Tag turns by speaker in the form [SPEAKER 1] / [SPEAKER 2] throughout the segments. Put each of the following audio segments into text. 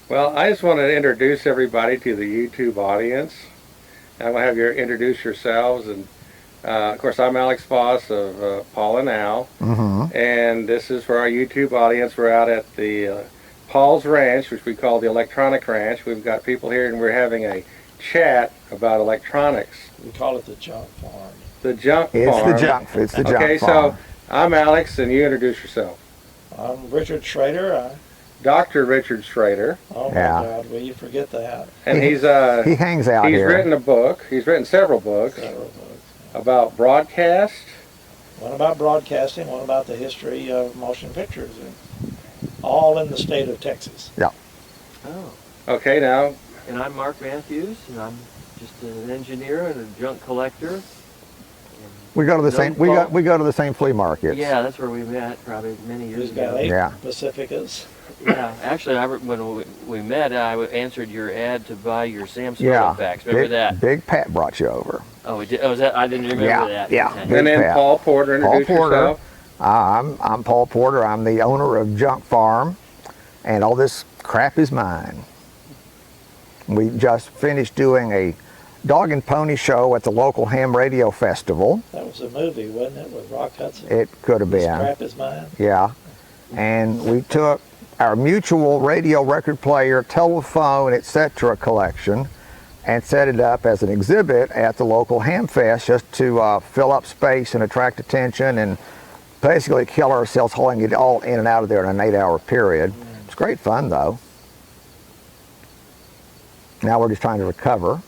[SPEAKER 1] Well, I just want to introduce everybody to the YouTube audience. I'm going to have you introduce yourselves. And of course, I'm Alex Voss of Paul and Al. And this is for our YouTube audience. We're out at the Paul's Ranch, which we call the Electronic Ranch. We've got people here and we're having a chat about electronics.
[SPEAKER 2] We call it the junk farm.
[SPEAKER 1] The junk farm.
[SPEAKER 3] It's the junk
[SPEAKER 1] Okay,
[SPEAKER 3] farm.
[SPEAKER 1] so I'm Alex and you introduce yourself.
[SPEAKER 2] I'm Richard Schrader.
[SPEAKER 1] Dr. Richard Schrader.
[SPEAKER 2] Oh my God, will you forget that?
[SPEAKER 1] And
[SPEAKER 3] he hangs out
[SPEAKER 1] he's
[SPEAKER 3] here.
[SPEAKER 1] He's written a book. He's written several books. About broadcast.
[SPEAKER 4] One about broadcasting, one about the history of motion pictures, all in the state of Texas.
[SPEAKER 3] Yeah.
[SPEAKER 5] Oh.
[SPEAKER 1] Okay, now.
[SPEAKER 5] And I'm Mark Matthews, and I'm just an engineer and a junk collector.
[SPEAKER 3] We go to the same. We go to the same flea markets.
[SPEAKER 5] Yeah, that's where we met probably many years ago.
[SPEAKER 4] He's got 8
[SPEAKER 3] Yeah.
[SPEAKER 4] Pacificas.
[SPEAKER 5] Yeah, actually, when we met, I answered your ad to buy your Samsung artifacts. Remember that?
[SPEAKER 3] Big Pat brought you over.
[SPEAKER 5] Oh, we did. Oh, was that? I didn't remember that.
[SPEAKER 3] Yeah.
[SPEAKER 5] Okay.
[SPEAKER 1] And then
[SPEAKER 3] Pat.
[SPEAKER 1] Paul Porter, introduce yourself.
[SPEAKER 3] I'm Paul Porter. I'm the owner of Junk Farm, and all this crap is mine. We just finished doing a dog and pony show at the local ham radio festival.
[SPEAKER 4] That was a movie, wasn't it, with Rock Hudson?
[SPEAKER 3] It could have been.
[SPEAKER 4] This crap is mine.
[SPEAKER 3] Yeah. And we took our mutual radio, record player, telephone, etc. collection and set it up as an exhibit at the local ham fest just to fill up space and attract attention and basically kill ourselves hauling it all in and out of there in an 8-hour period. It's great fun though. Now we're just trying to recover.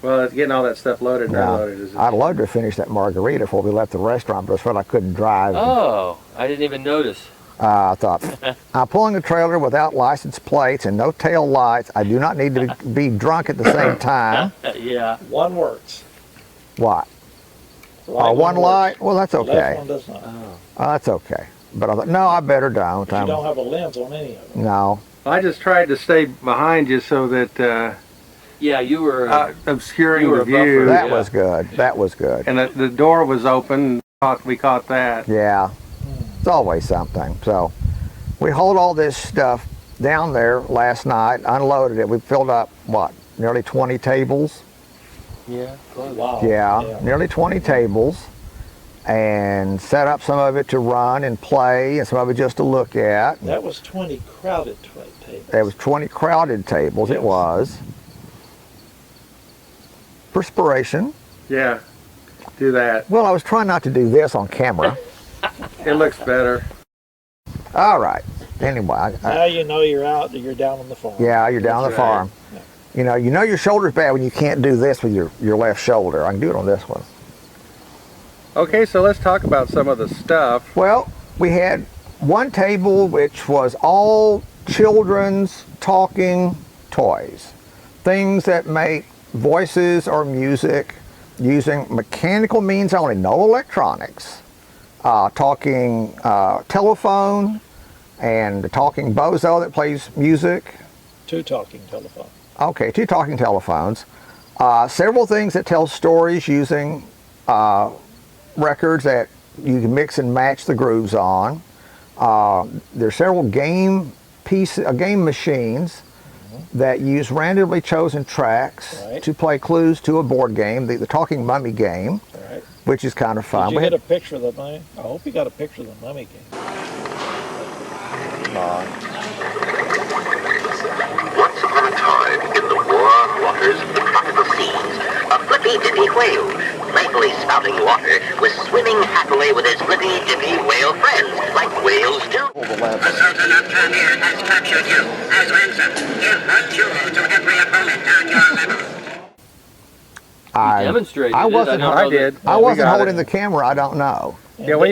[SPEAKER 1] Well, it's getting all that stuff loaded and unloaded.
[SPEAKER 3] I'd love to finish that margarita before we left the restaurant, but I felt I couldn't drive.
[SPEAKER 5] Oh, I didn't even notice.
[SPEAKER 3] I thought, I'm pulling a trailer without license plates and no tail lights. I do not need to be drunk at the same time.
[SPEAKER 5] Yeah.
[SPEAKER 4] One works.
[SPEAKER 3] What?
[SPEAKER 4] One
[SPEAKER 3] light?
[SPEAKER 4] works.
[SPEAKER 3] Well, that's
[SPEAKER 4] The
[SPEAKER 3] okay.
[SPEAKER 4] left one does not.
[SPEAKER 5] Oh.
[SPEAKER 3] That's okay. But I thought, no, I better don't.
[SPEAKER 4] But you don't have a lens on any of them.
[SPEAKER 3] No.
[SPEAKER 1] I just tried to stay behind you so that
[SPEAKER 5] Yeah, you were
[SPEAKER 1] obscuring
[SPEAKER 5] you were
[SPEAKER 1] the
[SPEAKER 5] a
[SPEAKER 1] view.
[SPEAKER 5] buffer.
[SPEAKER 3] That
[SPEAKER 5] Yeah.
[SPEAKER 3] was good. That was good.
[SPEAKER 1] And the door was open. We caught that.
[SPEAKER 3] Yeah. It's always something. So we hauled all this stuff down there last night, unloaded it. We filled up, what, nearly 20 tables?
[SPEAKER 5] Yeah. Close.
[SPEAKER 4] Wow.
[SPEAKER 3] Yeah, nearly 20 tables, and set up some of it to run and play and some of it just to look at.
[SPEAKER 4] That was 20 crowded tables.
[SPEAKER 3] There was 20 crowded tables,
[SPEAKER 4] Yes.
[SPEAKER 3] It was. Perspiration.
[SPEAKER 1] Yeah, do that.
[SPEAKER 3] Well, I was trying not to do this on camera.
[SPEAKER 1] It looks better.
[SPEAKER 3] All right. Anyway.
[SPEAKER 4] Now you know you're out, you're down on the farm.
[SPEAKER 3] Yeah, you're down
[SPEAKER 1] That's
[SPEAKER 3] the farm.
[SPEAKER 4] right.
[SPEAKER 3] You know your shoulder's bad when you can't do this with your left shoulder. I can do it on this one.
[SPEAKER 1] Okay, so let's talk about some of the stuff.
[SPEAKER 3] Well, we had one table which was all children's talking toys. Things that make voices or music using mechanical means only, no electronics. Talking telephone and the talking bozo that plays music.
[SPEAKER 4] 2 talking telephones.
[SPEAKER 3] Okay, 2 talking telephones. Several things that tell stories using records that you can mix and match the grooves on. There's several game machines that use randomly chosen tracks to play clues to a board game, the Talking Mummy game, which is kind of fun.
[SPEAKER 4] Did you get a picture of the mummy? I hope you got a picture of the mummy game.
[SPEAKER 6] Once upon a time, in the warm waters of the tropical seas, a flippy-dippy whale, playfully spouting water, was swimming happily with his flippy-dippy whale friends, like whales do.
[SPEAKER 7] The Sultan of Tamir has captured you as ransom. Give 1 jewel to every opponent on your level.
[SPEAKER 3] I
[SPEAKER 5] demonstrated
[SPEAKER 3] I
[SPEAKER 5] it.
[SPEAKER 3] wasn't.
[SPEAKER 1] I did.
[SPEAKER 3] I
[SPEAKER 1] We
[SPEAKER 3] wasn't
[SPEAKER 1] got
[SPEAKER 3] holding
[SPEAKER 1] it.
[SPEAKER 3] the camera. I don't know.
[SPEAKER 1] Yeah, we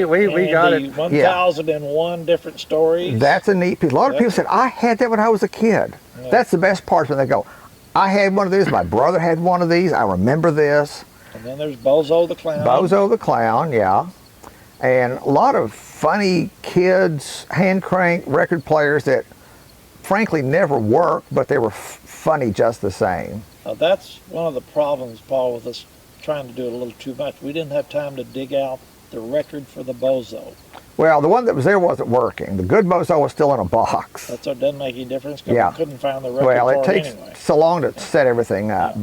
[SPEAKER 1] got it.
[SPEAKER 4] 1001 different stories.
[SPEAKER 3] That's a neat piece. A lot of people said, I had that when I was a kid.
[SPEAKER 4] Yeah.
[SPEAKER 3] That's the best part when they go, I had one of these, my brother had one of these, I remember this.
[SPEAKER 4] And then there's Bozo the Clown.
[SPEAKER 3] Bozo the Clown, yeah. And a lot of funny kids, hand crank record players that frankly never worked, but they were funny just the same.
[SPEAKER 4] Now that's one of the problems, Paul, with us trying to do it a little too much. We didn't have time to dig out the record for the Bozo.
[SPEAKER 3] Well, the one that was there wasn't working. The good mozo was still in a box.
[SPEAKER 4] That's what doesn't make any difference because
[SPEAKER 3] Yeah.
[SPEAKER 4] we couldn't find the record
[SPEAKER 3] Well,
[SPEAKER 4] for
[SPEAKER 3] it takes
[SPEAKER 4] anyway.
[SPEAKER 3] so long to set everything up,
[SPEAKER 4] Yeah.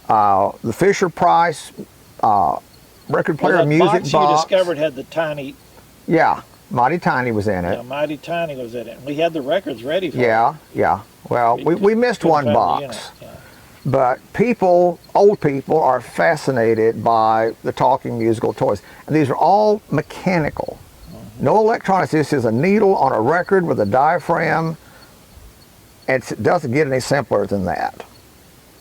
[SPEAKER 3] but the Fisher-Price record player
[SPEAKER 4] Well, that
[SPEAKER 3] music
[SPEAKER 4] box
[SPEAKER 3] box.
[SPEAKER 4] you discovered had the tiny,
[SPEAKER 3] Yeah, Mighty Tiny was in it.
[SPEAKER 4] Mighty Tiny was in it. We had the records ready for it.
[SPEAKER 3] Yeah. Well, we missed
[SPEAKER 4] Couldn't
[SPEAKER 3] one
[SPEAKER 4] find the
[SPEAKER 3] box.
[SPEAKER 4] unit. Yeah.
[SPEAKER 3] But old people are fascinated by the talking musical toys. And these are all mechanical. No electronics. This is a needle on a record with a diaphragm. It doesn't get any simpler than that.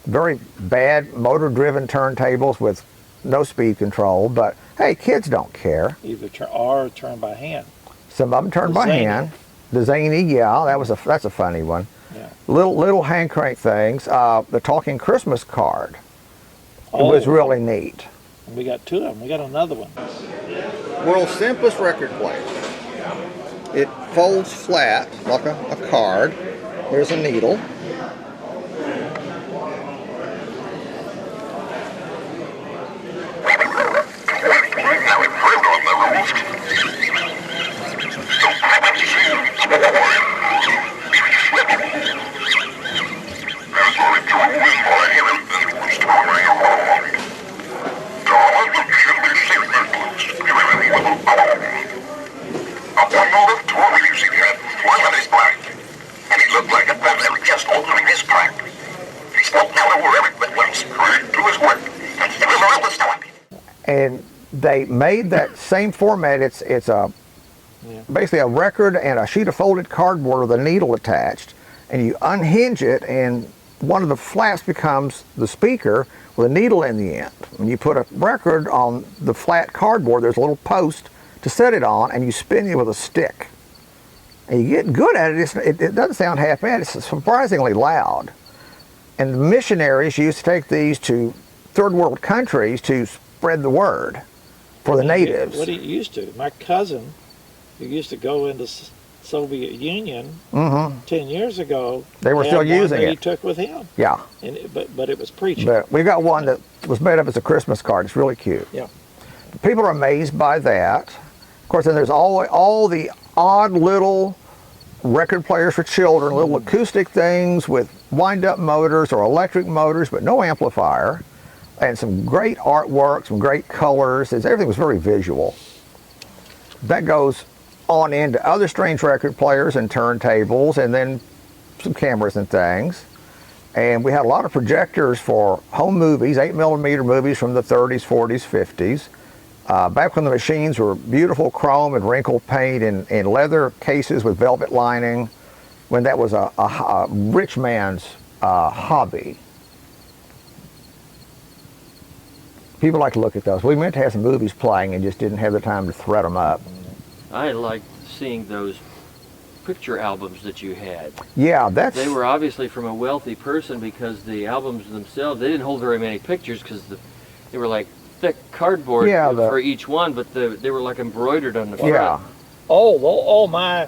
[SPEAKER 3] Very bad motor-driven turntables with no speed control, but hey, kids don't care.
[SPEAKER 4] Either turn by hand.
[SPEAKER 3] Some of them turn
[SPEAKER 4] The
[SPEAKER 3] by
[SPEAKER 4] zany.
[SPEAKER 3] hand. The zany, yeah, that's a funny one.
[SPEAKER 4] Yeah.
[SPEAKER 3] Little hand crank things. The talking Christmas card. It was really neat.
[SPEAKER 4] We got two of them. We got another one.
[SPEAKER 3] World's simplest record player. It folds flat like a card. There's a needle. And they made that same format. It's basically a record and a sheet of folded cardboard with a needle attached, and you unhinge it, and one of the flaps becomes the speaker with a needle in the end. When you put a record on the flat cardboard, there's a little post to set it on, and you spin it with a stick. And you get good at it. It doesn't sound half bad. It's surprisingly loud. And the missionaries used to take these to third world countries to spread the word for the natives.
[SPEAKER 4] What he used to. My cousin, who used to go into Soviet Union 10 years ago,
[SPEAKER 3] They were still
[SPEAKER 4] had one
[SPEAKER 3] using
[SPEAKER 4] that
[SPEAKER 3] it.
[SPEAKER 4] he took with him.
[SPEAKER 3] Yeah.
[SPEAKER 4] And but it was preaching.
[SPEAKER 3] But we got one that was made up as a Christmas card. It's really cute.
[SPEAKER 4] Yeah.
[SPEAKER 3] People are amazed by that. Of course, then there's all the odd little record players for children, little acoustic things with wind-up motors or electric motors, but no amplifier, and some great artwork, some great colors. Everything was very visual. That goes on into other strange record players and turntables, and then some cameras and things. And we had a lot of projectors for home movies, 8mm movies from the 30s, 40s, 50s. Back when the machines were beautiful chrome and wrinkled paint and leather cases with velvet lining, when that was a rich man's hobby. People like to look at those. We meant to have some movies playing and just didn't have the time to thread them up.
[SPEAKER 5] I liked seeing those picture albums that you had.
[SPEAKER 3] Yeah,
[SPEAKER 5] They were obviously from a wealthy person because the albums themselves, they didn't hold very many pictures because they were like thick cardboard for each one, but they were like embroidered on the front.
[SPEAKER 3] Yeah.
[SPEAKER 4] Oh my.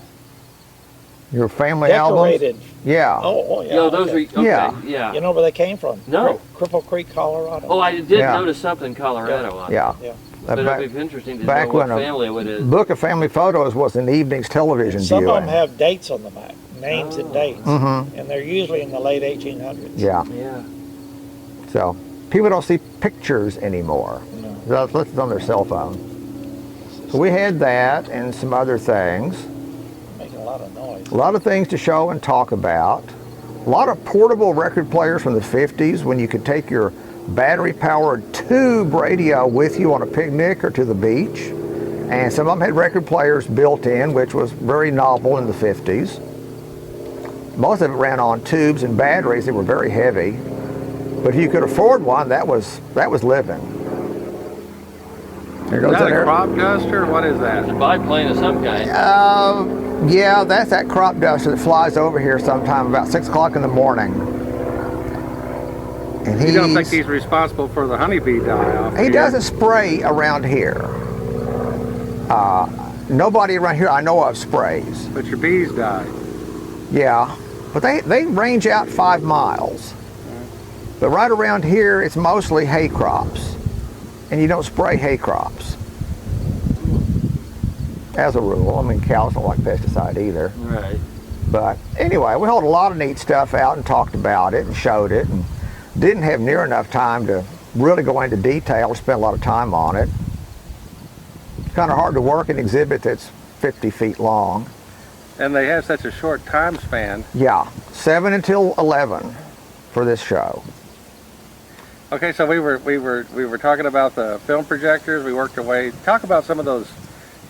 [SPEAKER 3] Your family
[SPEAKER 4] Decorated.
[SPEAKER 3] albums? Yeah.
[SPEAKER 4] Oh yeah.
[SPEAKER 5] Yeah, those are, okay,
[SPEAKER 3] Yeah.
[SPEAKER 4] You know where they came from?
[SPEAKER 5] No.
[SPEAKER 4] Cripple Creek, Colorado.
[SPEAKER 5] Oh, I did notice something in Colorado on it.
[SPEAKER 3] Yeah.
[SPEAKER 4] Yeah.
[SPEAKER 5] But it'd be interesting to
[SPEAKER 3] back
[SPEAKER 5] know what
[SPEAKER 3] when
[SPEAKER 5] family it is.
[SPEAKER 3] book of family photos was an evening's television
[SPEAKER 4] Some
[SPEAKER 3] viewing.
[SPEAKER 4] of them have dates on the back, names and dates, and they're usually in the late 1800s.
[SPEAKER 3] Yeah.
[SPEAKER 5] Yeah.
[SPEAKER 3] So people don't see pictures anymore.
[SPEAKER 4] No.
[SPEAKER 3] It's on their cell phone. So we had that and some other things.
[SPEAKER 4] Making a lot of noise.
[SPEAKER 3] A lot of things to show and talk about. A lot of portable record players from the 50s when you could take your battery-powered tube radio with you on a picnic or to the beach. And some of them had record players built in, which was very novel in the 50s. Most of it ran on tubes and batteries that were very heavy. But if you could afford one, that was living. There
[SPEAKER 1] Is
[SPEAKER 3] goes
[SPEAKER 1] that a
[SPEAKER 3] air.
[SPEAKER 1] crop duster? What is that?
[SPEAKER 5] It's a biplane of some kind.
[SPEAKER 3] Yeah, that's that crop duster that flies over here sometime about 6 o'clock in the morning. And
[SPEAKER 1] You don't think he's responsible for the honeybee die-off?
[SPEAKER 3] He doesn't spray around here. Nobody around here I know of sprays.
[SPEAKER 1] But your bees die.
[SPEAKER 3] Yeah, but they range out 5 miles. But right around here, it's mostly hay crops. And you don't spray hay crops. as a rule. I mean, cows don't like pesticide either.
[SPEAKER 5] Right.
[SPEAKER 3] But anyway, we hauled a lot of neat stuff out and talked about it and showed it, and didn't have near enough time to really go into detail or spend a lot of time on it. It's kind of hard to work an exhibit that's 50 feet long.
[SPEAKER 1] And they have such a short time span.
[SPEAKER 3] Yeah, 7 until 11 for this show.
[SPEAKER 1] Okay, so we were talking about the film projectors. We worked our way. Talk about some of those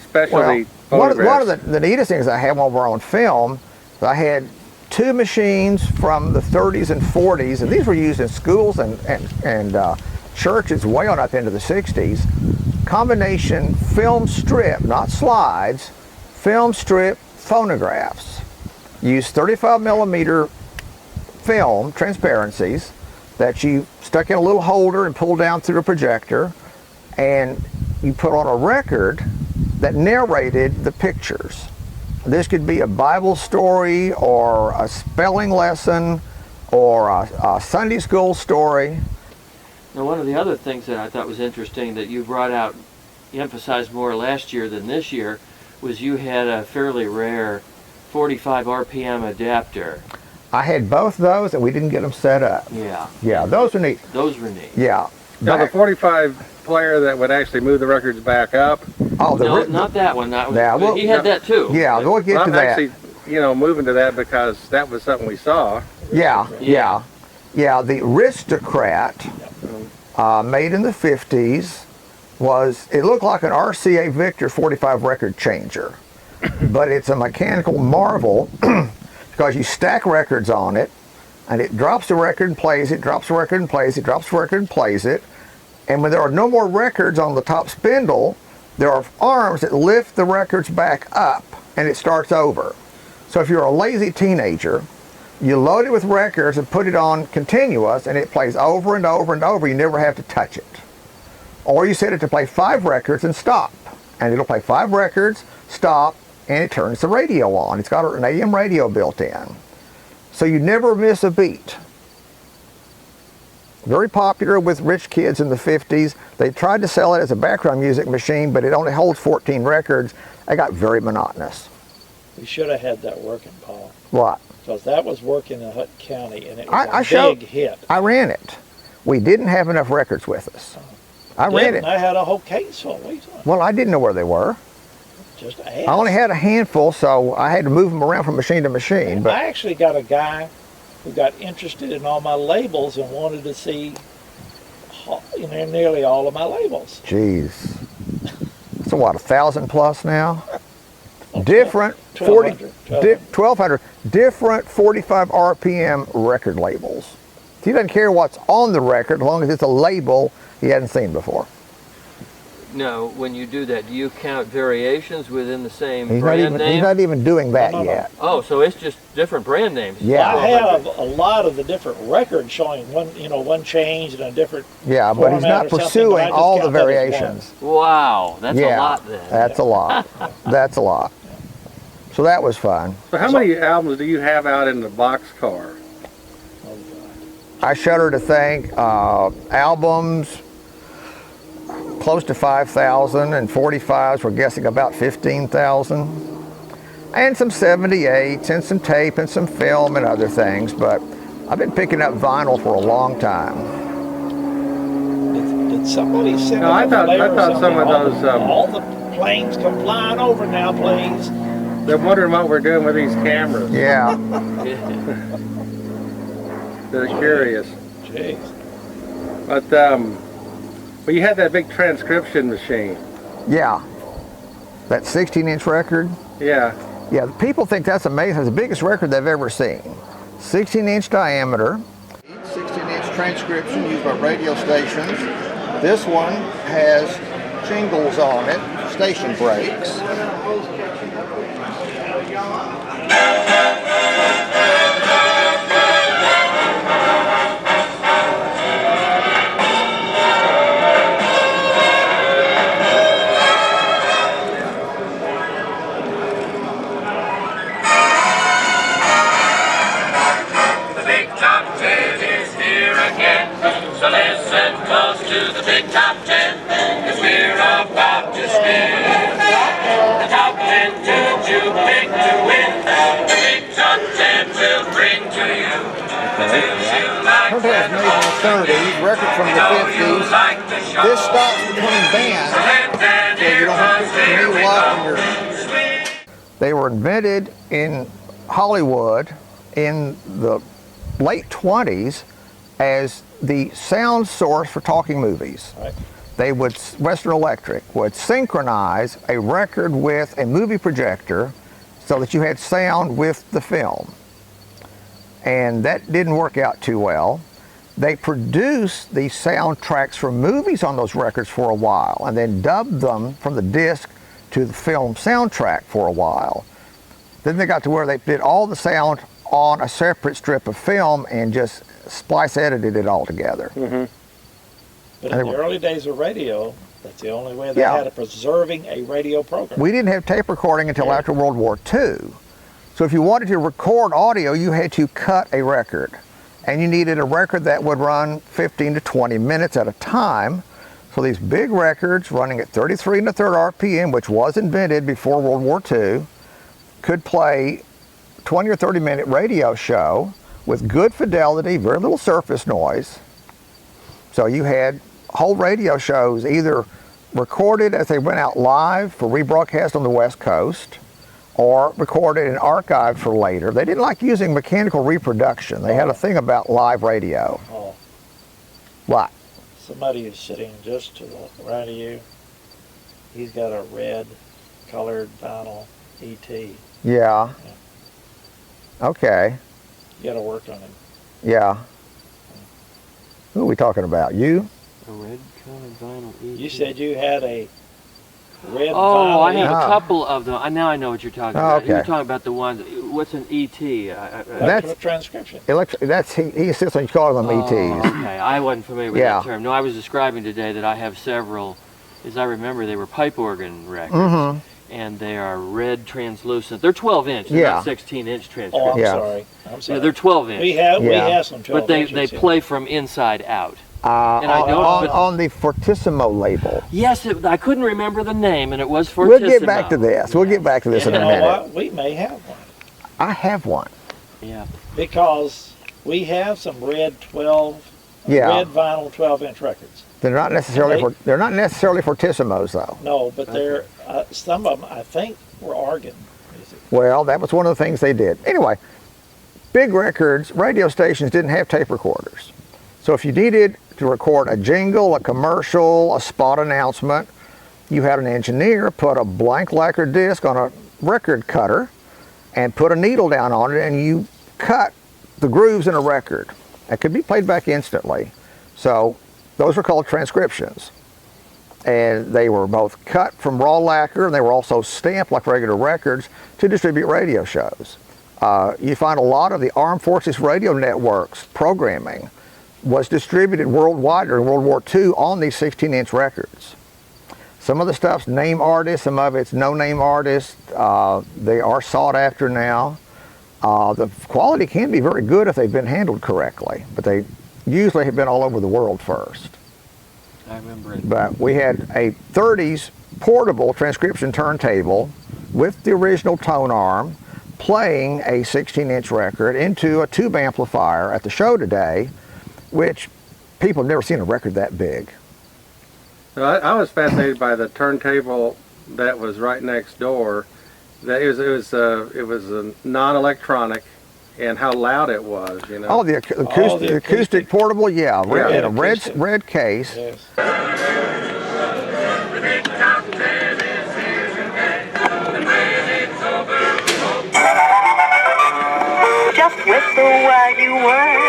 [SPEAKER 1] specialty photographs.
[SPEAKER 3] One of the neatest things I have over on film, I had 2 machines from the 30s and 40s, and these were used in schools and churches way on up into the 60s. Combination film strip, not slides, film strip phonographs. Use 35 millimeter film transparencies that you stuck in a little holder and pulled down through a projector, and you put on a record that narrated the pictures. This could be a Bible story or a spelling lesson or a Sunday school story.
[SPEAKER 5] Now, one of the other things that I thought was interesting that you brought out, you emphasized more last year than this year, was you had a fairly rare 45 RPM adapter.
[SPEAKER 3] I had both those, and we didn't get them set up.
[SPEAKER 5] Yeah.
[SPEAKER 3] Yeah, those were neat.
[SPEAKER 5] Those were neat.
[SPEAKER 3] Yeah.
[SPEAKER 1] Now the 45 player that would actually move the records back up.
[SPEAKER 3] Oh,
[SPEAKER 5] No, not that one. That was,
[SPEAKER 3] Yeah, well,
[SPEAKER 5] he had that too.
[SPEAKER 3] Yeah, we'll get
[SPEAKER 1] Well,
[SPEAKER 3] to
[SPEAKER 1] I'm
[SPEAKER 3] that.
[SPEAKER 1] actually, moving to that because that was something we saw.
[SPEAKER 3] Yeah. The Aristocrat, made in the 50s, it looked like an RCA Victor 45 record changer, but it's a mechanical marvel because you stack records on it, and it drops the record and plays it, drops the record and plays it, drops the record and plays it, and when there are no more records on the top spindle, there are arms that lift the records back up, and it starts over. So if you're a lazy teenager, you load it with records and put it on continuous, and it plays over and over and over. You never have to touch it. Or you set it to play 5 records and stop, and it'll play 5 records, stop, and it turns the radio on. It's got an AM radio built in, so you never miss a beat. Very popular with rich kids in the 50s. They tried to sell it as a background music machine, but it only holds 14 records. It got very monotonous.
[SPEAKER 4] We should have had that working, Paul.
[SPEAKER 3] What?
[SPEAKER 4] Because that was working in Hutton County, and it was a big hit.
[SPEAKER 3] I ran it. We didn't have enough records with us. I ran it.
[SPEAKER 4] I had a whole case full.
[SPEAKER 3] Well, I didn't know where they were.
[SPEAKER 4] Just ask.
[SPEAKER 3] I only had a handful, so I had to move them around from machine to machine. But
[SPEAKER 4] I actually got a guy who got interested in all my labels and wanted to see nearly all of my labels.
[SPEAKER 3] Jeez. So what, 1,000 plus now? Different 1,200 different 45 RPM record labels. He doesn't care what's on the record as long as it's a label he hadn't seen before.
[SPEAKER 5] Now, when you do that, do you count variations within the same
[SPEAKER 3] He's
[SPEAKER 5] brand name?
[SPEAKER 3] He's not even doing that yet.
[SPEAKER 5] Oh, so it's just different brand names.
[SPEAKER 3] Yeah.
[SPEAKER 4] I have a lot of the different records showing one change and a different.
[SPEAKER 3] Yeah, but he's not pursuing all the variations.
[SPEAKER 5] Wow, that's a lot then.
[SPEAKER 3] That's a lot. That's a lot. So that was fun.
[SPEAKER 1] So how many albums do you have out in the boxcar?
[SPEAKER 3] I shudder to think albums close to 5,000, and 45s we're guessing about 15,000, and some 78s and some tape and some film and other things. But I've been picking up vinyl for a long time.
[SPEAKER 4] Did somebody send
[SPEAKER 1] No, I thought some of those
[SPEAKER 4] all the planes come flying over now, please.
[SPEAKER 1] They're wondering what we're doing with these cameras.
[SPEAKER 3] Yeah.
[SPEAKER 1] They're curious.
[SPEAKER 4] Jeez.
[SPEAKER 1] But well, you had that big transcription machine.
[SPEAKER 3] Yeah. That 16-inch record.
[SPEAKER 1] Yeah.
[SPEAKER 3] Yeah, people think that's amazing. It's the biggest record they've ever seen. 16-inch diameter. 16-inch transcription used by radio stations. This one has jingles on it, station breaks.
[SPEAKER 7] So listen close to the big top 10, 'cause we're about to spin the top
[SPEAKER 3] Turntables made in the 30s, record from the 50s. This stops between bands, so you don't have to put your needle up when you're... They were invented in Hollywood in the late 20s as the sound source for talking movies.
[SPEAKER 4] Right.
[SPEAKER 3] They would, Western Electric would synchronize a record with a movie projector so that you had sound with the film. And that didn't work out too well. They produced the soundtracks for movies on those records for a while and then dubbed them from the disc to the film soundtrack for a while. Then they got to where they did all the sound on a separate strip of film and just splice edited it all together.
[SPEAKER 4] But in the early days of radio, that's the only way they had of preserving a radio program.
[SPEAKER 3] We didn't have tape recording until after World War II. So if you wanted to record audio, you had to cut a record. And you needed a record that would run 15 to 20 minutes at a time. So these big records running at 33 1/3 RPM, which was invented before World War II, could play 20 or 30 minute radio show with good fidelity, very little surface noise. So you had whole radio shows either recorded as they went out live for rebroadcast on the West Coast, or recorded and archived for later. They didn't like using mechanical reproduction. They had a thing about live radio.
[SPEAKER 4] Oh.
[SPEAKER 3] What?
[SPEAKER 4] Somebody is sitting just to the right of you. He's got a red colored vinyl ET.
[SPEAKER 3] Yeah. Okay.
[SPEAKER 4] You got to work on him.
[SPEAKER 3] Yeah. Who are we talking about? You?
[SPEAKER 5] A red colored vinyl ET.
[SPEAKER 4] You said you had a red vinyl.
[SPEAKER 5] Oh, I have
[SPEAKER 3] ET.
[SPEAKER 5] a couple of them. Now I know what you're talking about.
[SPEAKER 3] Okay.
[SPEAKER 5] You're talking about the ones. What's an ET?
[SPEAKER 3] That's
[SPEAKER 4] transcription.
[SPEAKER 3] He insists on calling them ETs.
[SPEAKER 5] Okay, I wasn't familiar with
[SPEAKER 3] Yeah.
[SPEAKER 5] that term. No, I was describing today that I have several. As I remember, they were pipe organ records.
[SPEAKER 3] Mm-hmm.
[SPEAKER 5] And they are red translucent. They're 12-inch, they're
[SPEAKER 3] Yeah.
[SPEAKER 5] not 16-inch
[SPEAKER 4] Oh,
[SPEAKER 5] transcriptions.
[SPEAKER 4] I'm
[SPEAKER 3] Yeah.
[SPEAKER 4] sorry. I'm sorry.
[SPEAKER 5] Yeah, they're 12-inch.
[SPEAKER 4] we have
[SPEAKER 3] Yeah.
[SPEAKER 4] some 12
[SPEAKER 5] But they
[SPEAKER 4] inches, yeah.
[SPEAKER 5] play from inside out. And I don't- but-
[SPEAKER 3] On the Fortissimo label.
[SPEAKER 5] Yes, I couldn't remember the name, and it was Fortissimo.
[SPEAKER 3] We'll get back to this. We'll get back to this
[SPEAKER 4] And
[SPEAKER 3] in a
[SPEAKER 4] you know
[SPEAKER 3] minute.
[SPEAKER 4] what? We may have one.
[SPEAKER 3] I have one.
[SPEAKER 5] Yeah.
[SPEAKER 4] Because we have some red
[SPEAKER 3] Yeah.
[SPEAKER 4] red vinyl 12-inch records.
[SPEAKER 3] They're not necessarily Fortissimos though.
[SPEAKER 4] No, but they're some of them I think were organ music.
[SPEAKER 3] Well, that was one of the things they did. Anyway, big records, radio stations didn't have tape recorders. So if you needed to record a jingle, a commercial, a spot announcement, you had an engineer put a blank lacquer disc on a record cutter and put a needle down on it, and you cut the grooves in a record. It could be played back instantly. So those were called transcriptions. And they were both cut from raw lacquer, and they were also stamped like regular records to distribute radio shows. You find a lot of the Armed Forces Radio Network's programming was distributed worldwide during World War II on these 16-inch records. Some of the stuff's name artists, some of it's no-name artists. They are sought after now. The quality can be very good if they've been handled correctly, but they usually have been all over the world first.
[SPEAKER 5] I remember it.
[SPEAKER 3] But we had a 30s portable transcription turntable with the original tone arm playing a 16-inch record into a tube amplifier at the show today, which people have never seen a record that big.
[SPEAKER 1] So I was fascinated by the turntable that was right next door. That it was a non-electronic, and how loud it was, you know.
[SPEAKER 3] Oh, the acoustic portable, yeah, in a red case.
[SPEAKER 4] Yes.
[SPEAKER 8] Just whistle while you work.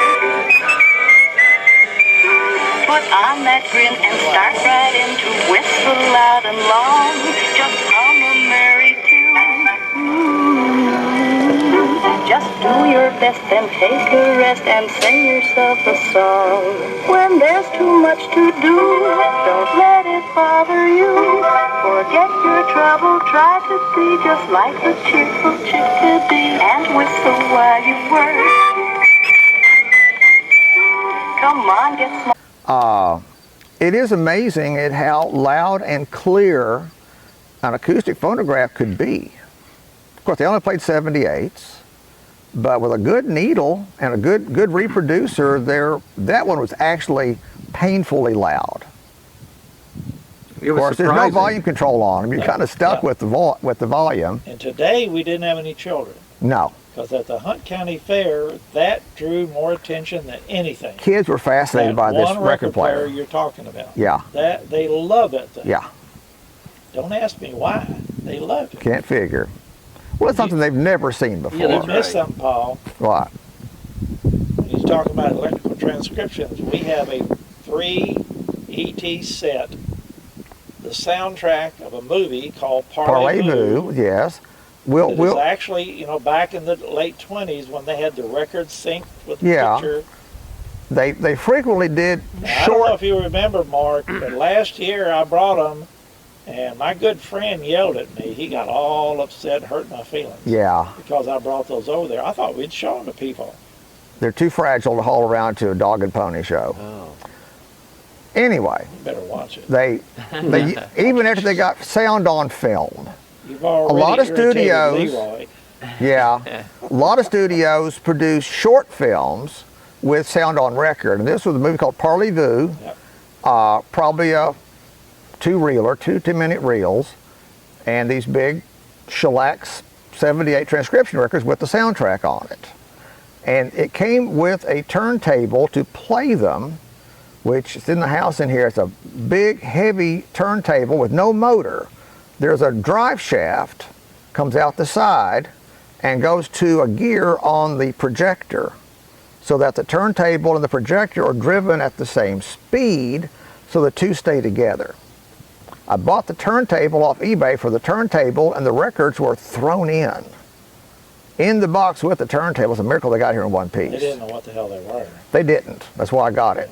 [SPEAKER 8] Put on that grin and start right in to whistle loud and long. Just hum a merry tune. Just do your best, then take a rest and sing yourself a song. When there's too much to do, don't let it bother you. Forget your trouble, try to be just like a cheerful chickadee and whistle while you work. Come on, get smart.
[SPEAKER 3] It is amazing at how loud and clear an acoustic phonograph could be. Of course, they only played 78s, but with a good needle and a good reproducer, that one was actually painfully loud.
[SPEAKER 1] It
[SPEAKER 3] Of
[SPEAKER 1] was
[SPEAKER 3] course, there's no
[SPEAKER 1] surprising.
[SPEAKER 3] volume control on them. You're kind of stuck with the volume.
[SPEAKER 4] And today we didn't have any children.
[SPEAKER 3] No.
[SPEAKER 4] Because at the Hunt County Fair, that drew more attention than anything.
[SPEAKER 3] Kids were fascinated by this
[SPEAKER 4] one
[SPEAKER 3] record player.
[SPEAKER 4] you're talking about.
[SPEAKER 3] Yeah.
[SPEAKER 4] That they love that thing.
[SPEAKER 3] Yeah.
[SPEAKER 4] Don't ask me why. They love it.
[SPEAKER 3] Can't figure. Well, it's something they've never seen before.
[SPEAKER 5] Yeah,
[SPEAKER 4] You
[SPEAKER 5] that's
[SPEAKER 4] missed
[SPEAKER 5] right.
[SPEAKER 4] something, Paul.
[SPEAKER 3] What?
[SPEAKER 4] When he's talking about electrical transcriptions, we have a 3 ET set, the soundtrack of a movie called
[SPEAKER 3] Parlez-vous, yes.
[SPEAKER 4] It was actually, back in the late 20s when they had the records synced with the
[SPEAKER 3] Yeah.
[SPEAKER 4] picture.
[SPEAKER 3] They frequently did
[SPEAKER 4] I don't know if you remember, Mark, but last year I brought them, and my good friend yelled at me. He got all upset, hurt my feelings.
[SPEAKER 3] Yeah.
[SPEAKER 4] Because I brought those over there. I thought we'd show them to people.
[SPEAKER 3] They're too fragile to haul around to a dog and pony show.
[SPEAKER 5] Oh.
[SPEAKER 3] Anyway,
[SPEAKER 4] You better watch it.
[SPEAKER 3] they even after they got sound on film.
[SPEAKER 4] You've already
[SPEAKER 3] lot of
[SPEAKER 4] irritated
[SPEAKER 3] studios-
[SPEAKER 4] Leroy.
[SPEAKER 3] Yeah. A lot of studios produce short films with sound on record. And this was a movie called Parlez-vous.
[SPEAKER 4] Yep.
[SPEAKER 3] Probably a two-reeler, 2 10-minute reels, and these big shellac 78 transcription records with the soundtrack on it. And it came with a turntable to play them, which is in the house in here. It's a big, heavy turntable with no motor. There's a drive shaft, comes out the side, and goes to a gear on the projector, so that the turntable and the projector are driven at the same speed, so the two stay together. I bought the turntable off eBay for the turntable, and the records were thrown in the box with the turntable. It's a miracle they got here in one piece.
[SPEAKER 4] They didn't know what the hell they were.
[SPEAKER 3] They didn't. That's why I got it.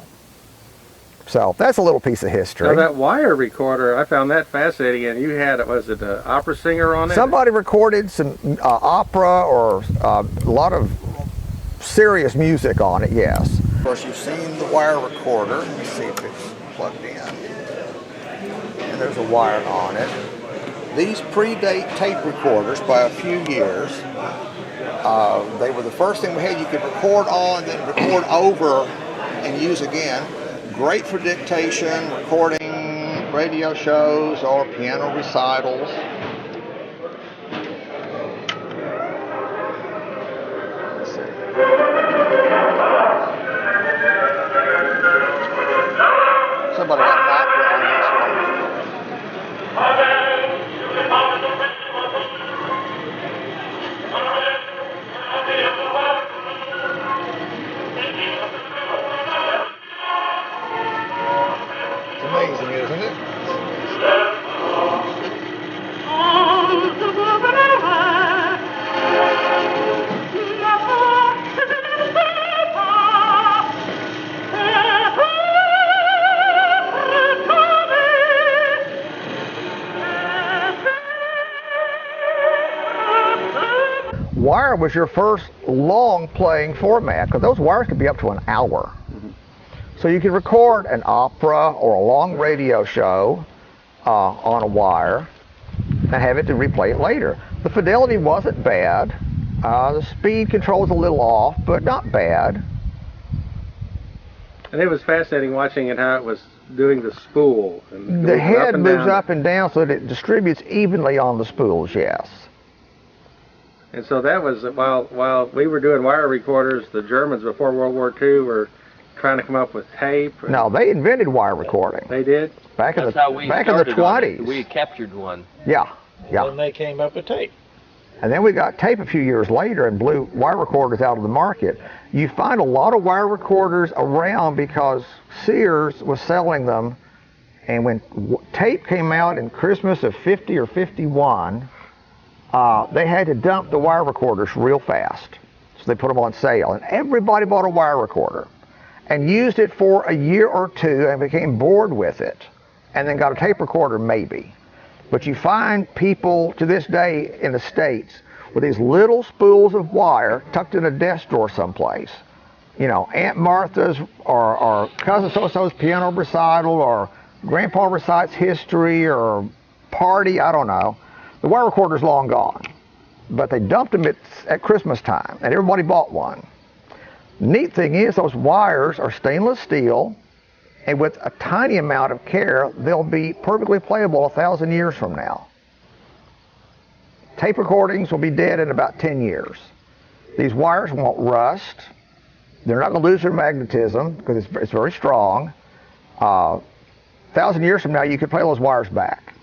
[SPEAKER 3] So that's a little piece of history.
[SPEAKER 1] Now that wire recorder, I found that fascinating. And you had, was it an opera singer on it?
[SPEAKER 3] Somebody recorded some opera or a lot of serious music on it, yes. Of course, you've seen the wire recorder. Let me see if it's plugged in. And there's a wire on it. These predate tape recorders by a few years. They were the first thing we had you could record on, then record over and use again. Great for dictation, recording radio shows or piano recitals. Let's see. Somebody got an opera on this one. It's amazing, isn't it? Wire was your first long playing format, because those wires could be up to an hour. So you could record an opera or a long radio show on a wire and have it to replay it later. The fidelity wasn't bad. The speed control was a little off, but not bad.
[SPEAKER 1] And it was fascinating watching it, how it was doing the spool. And
[SPEAKER 3] The
[SPEAKER 1] moving
[SPEAKER 3] head
[SPEAKER 1] and
[SPEAKER 3] moves
[SPEAKER 1] down.
[SPEAKER 3] up and down so that it distributes evenly on the spools, yes.
[SPEAKER 1] And so that was, while we were doing wire recorders, the Germans before World War II were trying to come up with tape.
[SPEAKER 3] No, they invented wire recording
[SPEAKER 1] They did?
[SPEAKER 3] back in
[SPEAKER 5] That's
[SPEAKER 3] the
[SPEAKER 5] how we
[SPEAKER 3] back in the
[SPEAKER 5] started on it.
[SPEAKER 3] 20s.
[SPEAKER 5] We captured one.
[SPEAKER 3] Yeah, yeah.
[SPEAKER 4] Then they came up with tape.
[SPEAKER 3] And then we got tape a few years later and blew wire recorders out of the market. You find a lot of wire recorders around because Sears was selling them. And when tape came out in Christmas of 50 or 51, they had to dump the wire recorders real fast. So they put them on sale. And everybody bought a wire recorder and used it for a year or two and became bored with it. And then got a tape recorder maybe. But you find people to this day in the States with these little spools of wire tucked in a desk drawer someplace. You know, Aunt Martha's or Cousin So-So's piano recital or Grandpa recites history or party, I don't know. The wire recorder's long gone. but they dumped them at Christmas time, and everybody bought one. Neat thing is, those wires are stainless steel, and with a tiny amount of care, they'll be perfectly playable 1,000 years from now. Tape recordings will be dead in about 10 years. These wires won't rust. They're not going to lose their magnetism because it's very strong. 1,000 years from now, you could play those wires back.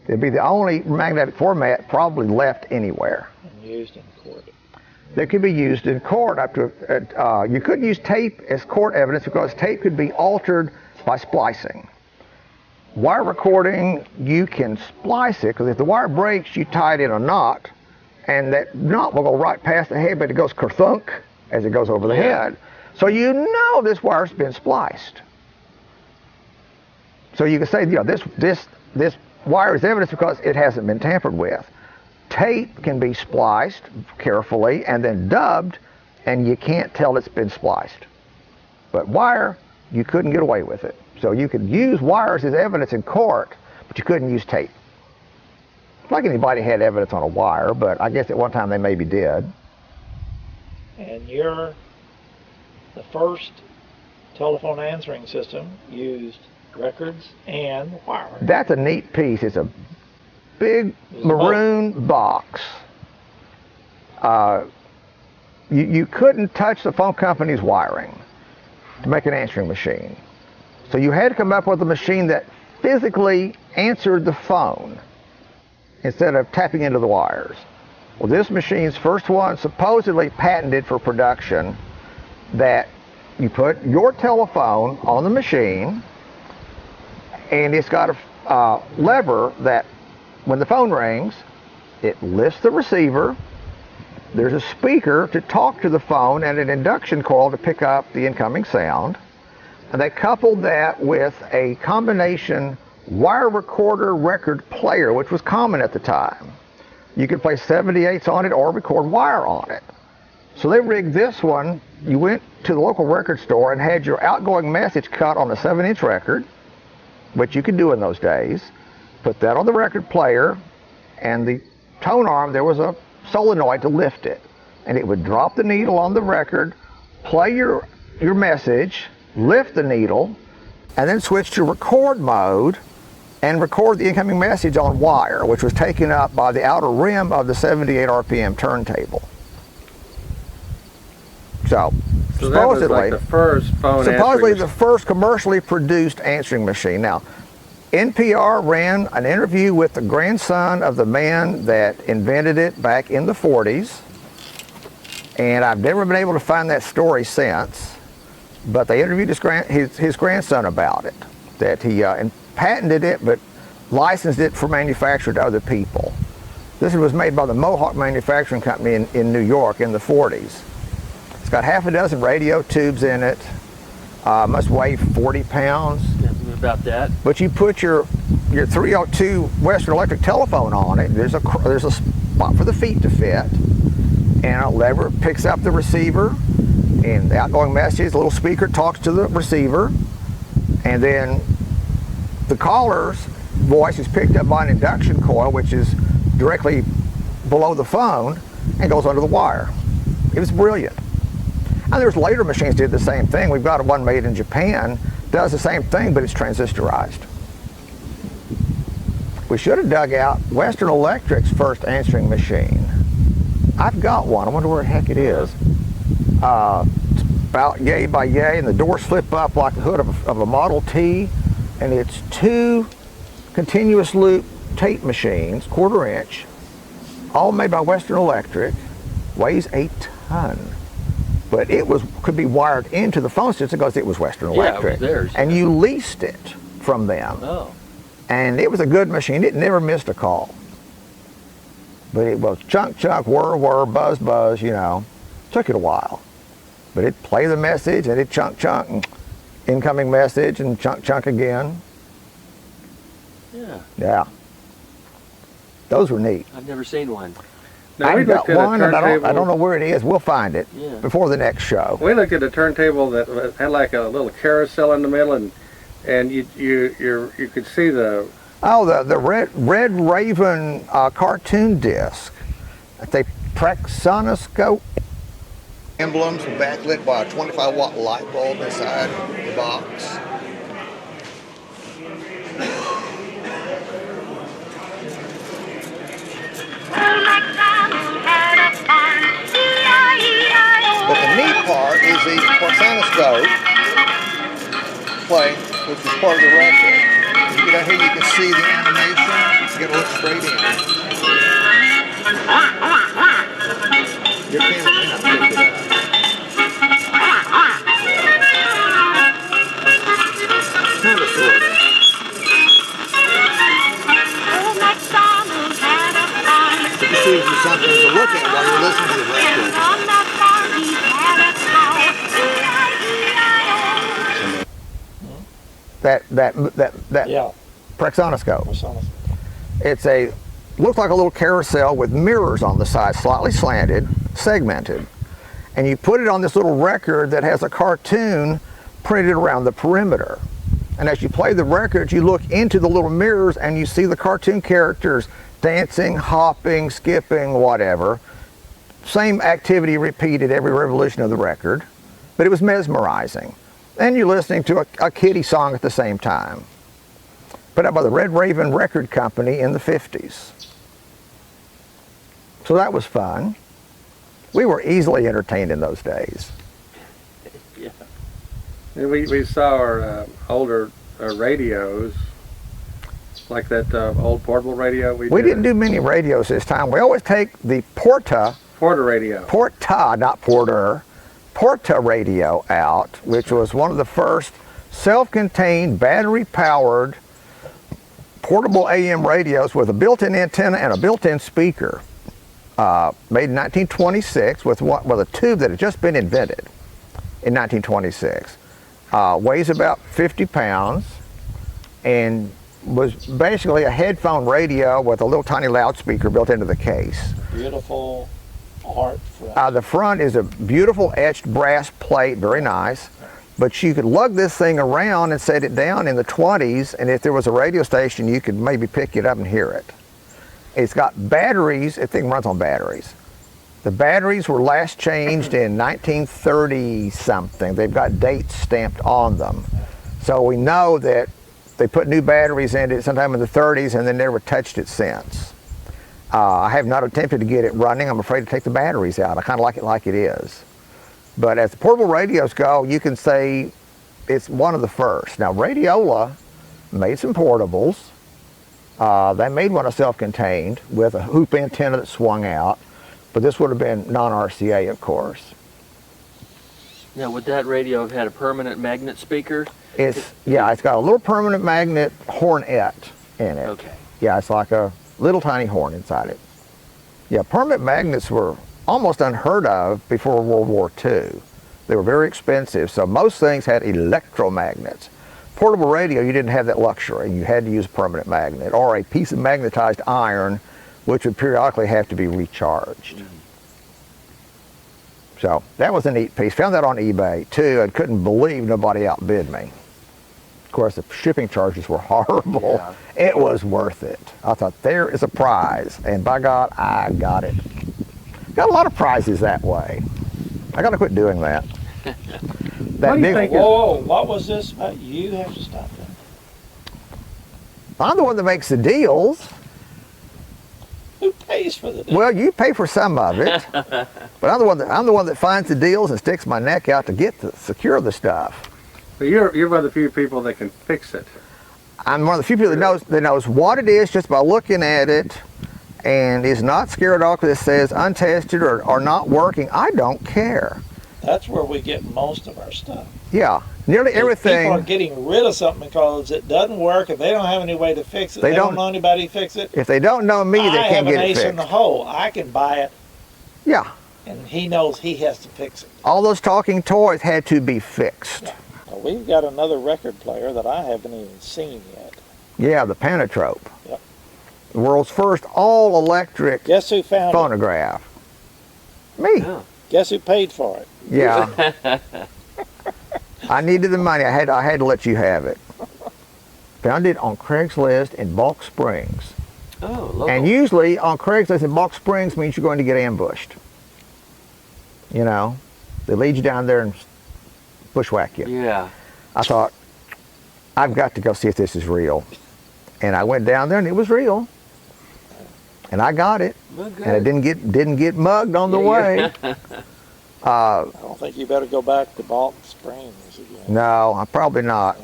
[SPEAKER 3] It'd be the only magnetic format probably left anywhere.
[SPEAKER 4] And used in court.
[SPEAKER 3] They could be used in court. You couldn't use tape as court evidence because tape could be altered by splicing. Wire recording, you can splice it, because if the wire breaks, you tie it in a knot, and that knot will go right past the head, but it goes kerthunk as it goes over the head. So you know this wire's been spliced. So you can say, you know, this wire is evidence because it hasn't been tampered with. Tape can be spliced carefully and then dubbed, and you can't tell it's been spliced. But wire, you couldn't get away with it. So you could use wires as evidence in court, but you couldn't use tape. Like anybody had evidence on a wire, but I guess at one time they maybe did.
[SPEAKER 4] And the first telephone answering system used records and wire.
[SPEAKER 3] That's a neat piece. It's a big maroon box. You couldn't touch the phone company's wiring to make an answering machine. So you had to come up with a machine that physically answered the phone instead of tapping into the wires. Well, this machine's first one, supposedly patented for production, that you put your telephone on the machine, and it's got a lever that when the phone rings, it lifts the receiver. There's a speaker to talk to the phone and an induction coil to pick up the incoming sound. And they coupled that with a combination wire recorder record player, which was common at the time. You could play 78s on it or record wire on it. So they rigged this one. You went to the local record store and had your outgoing message cut on a 7-inch record, which you could do in those days. Put that on the record player, and the tone arm, there was a solenoid to lift it. And it would drop the needle on the record, play your message, lift the needle, and then switch to record mode and record the incoming message on wire, which was taken up by the outer rim of the 78 RPM turntable. So
[SPEAKER 1] that was like the first phone
[SPEAKER 3] supposedly
[SPEAKER 1] answering
[SPEAKER 3] the first commercially produced answering machine. Now, NPR ran an interview with the grandson of the man that invented it back in the 40s, and I've never been able to find that story since. But they interviewed his grandson about it, that he patented it but licensed it for manufacture to other people. This was made by the Mohawk Manufacturing Company in New York in the 40s. It's got half a dozen radio tubes in it, must weigh 40 pounds.
[SPEAKER 5] Yeah, about that.
[SPEAKER 3] But you put your 302 Western Electric telephone on it, there's a spot for the feet to fit, and a lever picks up the receiver, and the outgoing message, the little speaker talks to the receiver, and then the caller's voice is picked up by an induction coil, which is directly below the phone and goes under the wire. It was brilliant. And there's later machines that did the same thing. We've got one made in Japan, does the same thing, but it's transistorized. We should have dug out Western Electric's first answering machine. I've got one. I wonder where the heck it is. It's about yay by yay, and the doors flip up like the hood of a Model T, and it's 2 continuous loop tape machines, 1/4 inch, all made by Western Electric, weighs a ton. But it could be wired into the phone system because it was Western Electric.
[SPEAKER 5] Yeah, it was theirs.
[SPEAKER 3] And you leased it from them.
[SPEAKER 5] Oh.
[SPEAKER 3] And it was a good machine. It never missed a call. But it was chunk, chunk, whir, whir, buzz, buzz, you know. Took it a while. But it'd play the message, and it'd chunk, chunk, and incoming message, and chunk, chunk again.
[SPEAKER 5] Yeah.
[SPEAKER 3] Yeah. Those were neat.
[SPEAKER 5] I've never seen one.
[SPEAKER 1] Now, we
[SPEAKER 3] I've got
[SPEAKER 1] looked at a
[SPEAKER 3] one, and I
[SPEAKER 1] turntable.
[SPEAKER 3] don't know where it is. We'll find it
[SPEAKER 5] Yeah.
[SPEAKER 3] before the next show.
[SPEAKER 1] We looked at a turntable that had like a little carousel in the middle, and you could see the
[SPEAKER 3] Oh, the Red Raven cartoon disc. It's a Praxonoscope. Emblems backlit by a 25-watt light bulb inside the box. But the neat part is the Praxonoscope play, which is part of the record. You get out here, you can see the animation. You get to look straight in. Your camera may not pick it up. Kind of, sort of. It just gives you something to look at while you're listening to the record. That
[SPEAKER 4] Yeah.
[SPEAKER 3] Praxonoscope. It's looks like a little carousel with mirrors on the side, slightly slanted, segmented. And you put it on this little record that has a cartoon printed around the perimeter. And as you play the record, you look into the little mirrors and you see the cartoon characters dancing, hopping, skipping, whatever. Same activity repeated every revolution of the record, but it was mesmerizing. And you're listening to a kiddie song at the same time. Put out by the Red Raven Record Company in the 50s. So that was fun. We were easily entertained in those days.
[SPEAKER 5] Yeah.
[SPEAKER 1] And we saw our older radios, like that old portable radio
[SPEAKER 3] We didn't do many radios this time. We always take the Porta
[SPEAKER 1] radio.
[SPEAKER 3] Porta, not Porter. Porta radio out, which was one of the first self-contained, battery-powered, portable AM radios with a built-in antenna and a built-in speaker. Made in 1926 with a tube that had just been invented in 1926. Weighs about 50 pounds and was basically a headphone radio with a little tiny loudspeaker built into the case.
[SPEAKER 4] Beautiful art front.
[SPEAKER 3] The front is a beautiful etched brass plate, very nice. But you could lug this thing around and set it down in the 20s, and if there was a radio station, you could maybe pick it up and hear it. It's got batteries. The thing runs on batteries. The batteries were last changed in 1930 something. They've got dates stamped on them. So we know that they put new batteries in it sometime in the 30s and then never touched it since. I have not attempted to get it running. I'm afraid to take the batteries out. I kind of like it like it is. But as the portable radios go, you can say it's one of the first. Now, Radiola made some portables. They made one a self-contained with a hoop antenna that swung out, but this would have been non-RCA, of course.
[SPEAKER 5] Now, would that radio have had a permanent magnet speaker?
[SPEAKER 3] It's got a little permanent magnet hornet in it.
[SPEAKER 5] Okay.
[SPEAKER 3] Yeah, it's like a little tiny horn inside it. Yeah, permanent magnets were almost unheard of before World War II. They were very expensive, so most things had electromagnets. Portable radio, you didn't have that luxury. You had to use a permanent magnet or a piece of magnetized iron, which would periodically have to be recharged. So that was a neat piece. Found that on eBay too, and couldn't believe nobody outbid me. Of course, the shipping charges were horrible.
[SPEAKER 5] Yeah.
[SPEAKER 3] It was worth it. I thought, there is a prize, and by God, I got it. Got a lot of prizes that way. I got to quit doing that.
[SPEAKER 1] What do you think
[SPEAKER 4] Whoa, what was this? You have to stop that.
[SPEAKER 3] I'm the one that makes the deals.
[SPEAKER 4] Who pays for the deal?
[SPEAKER 3] Well, you pay for some of it, but I'm the one that finds the deals and sticks my neck out to secure the stuff.
[SPEAKER 1] But you're one of the few people that can fix it.
[SPEAKER 3] I'm one of the few people that knows what it is just by looking at it, and is not scared off because it says untested or not working. I don't care.
[SPEAKER 4] That's where we get most of our stuff.
[SPEAKER 3] Yeah, nearly everything.
[SPEAKER 4] People are getting rid of something because it doesn't work and they don't have any way to fix it. They don't know anybody to fix it.
[SPEAKER 3] If they don't know me, they can't get it
[SPEAKER 4] I have an ace
[SPEAKER 3] fixed.
[SPEAKER 4] in the hole. I can buy it.
[SPEAKER 3] Yeah.
[SPEAKER 4] And he knows he has to fix it.
[SPEAKER 3] All those talking toys had to be fixed.
[SPEAKER 4] Yeah. Well, we've got another record player that I haven't even seen yet.
[SPEAKER 3] Yeah, the Panatrope.
[SPEAKER 4] Yep.
[SPEAKER 3] The world's first all-electric
[SPEAKER 4] Guess who found
[SPEAKER 3] phonograph. Me.
[SPEAKER 5] Yeah.
[SPEAKER 4] it? Guess who paid for it?
[SPEAKER 3] Yeah. I needed the money. I had to let you have it. Found it on Craigslist in Balk Springs.
[SPEAKER 5] Oh, local.
[SPEAKER 3] And usually on Craigslist in Balk Springs means you're going to get ambushed. You know, they lead you down there and bushwhack you.
[SPEAKER 5] Yeah.
[SPEAKER 3] I thought, I've got to go see if this is real. And I went down there and it was real. And I got it.
[SPEAKER 5] Well, good.
[SPEAKER 3] And I didn't get mugged on the way.
[SPEAKER 4] I don't think you better go back to Balk Springs again.
[SPEAKER 3] No, I'm probably not.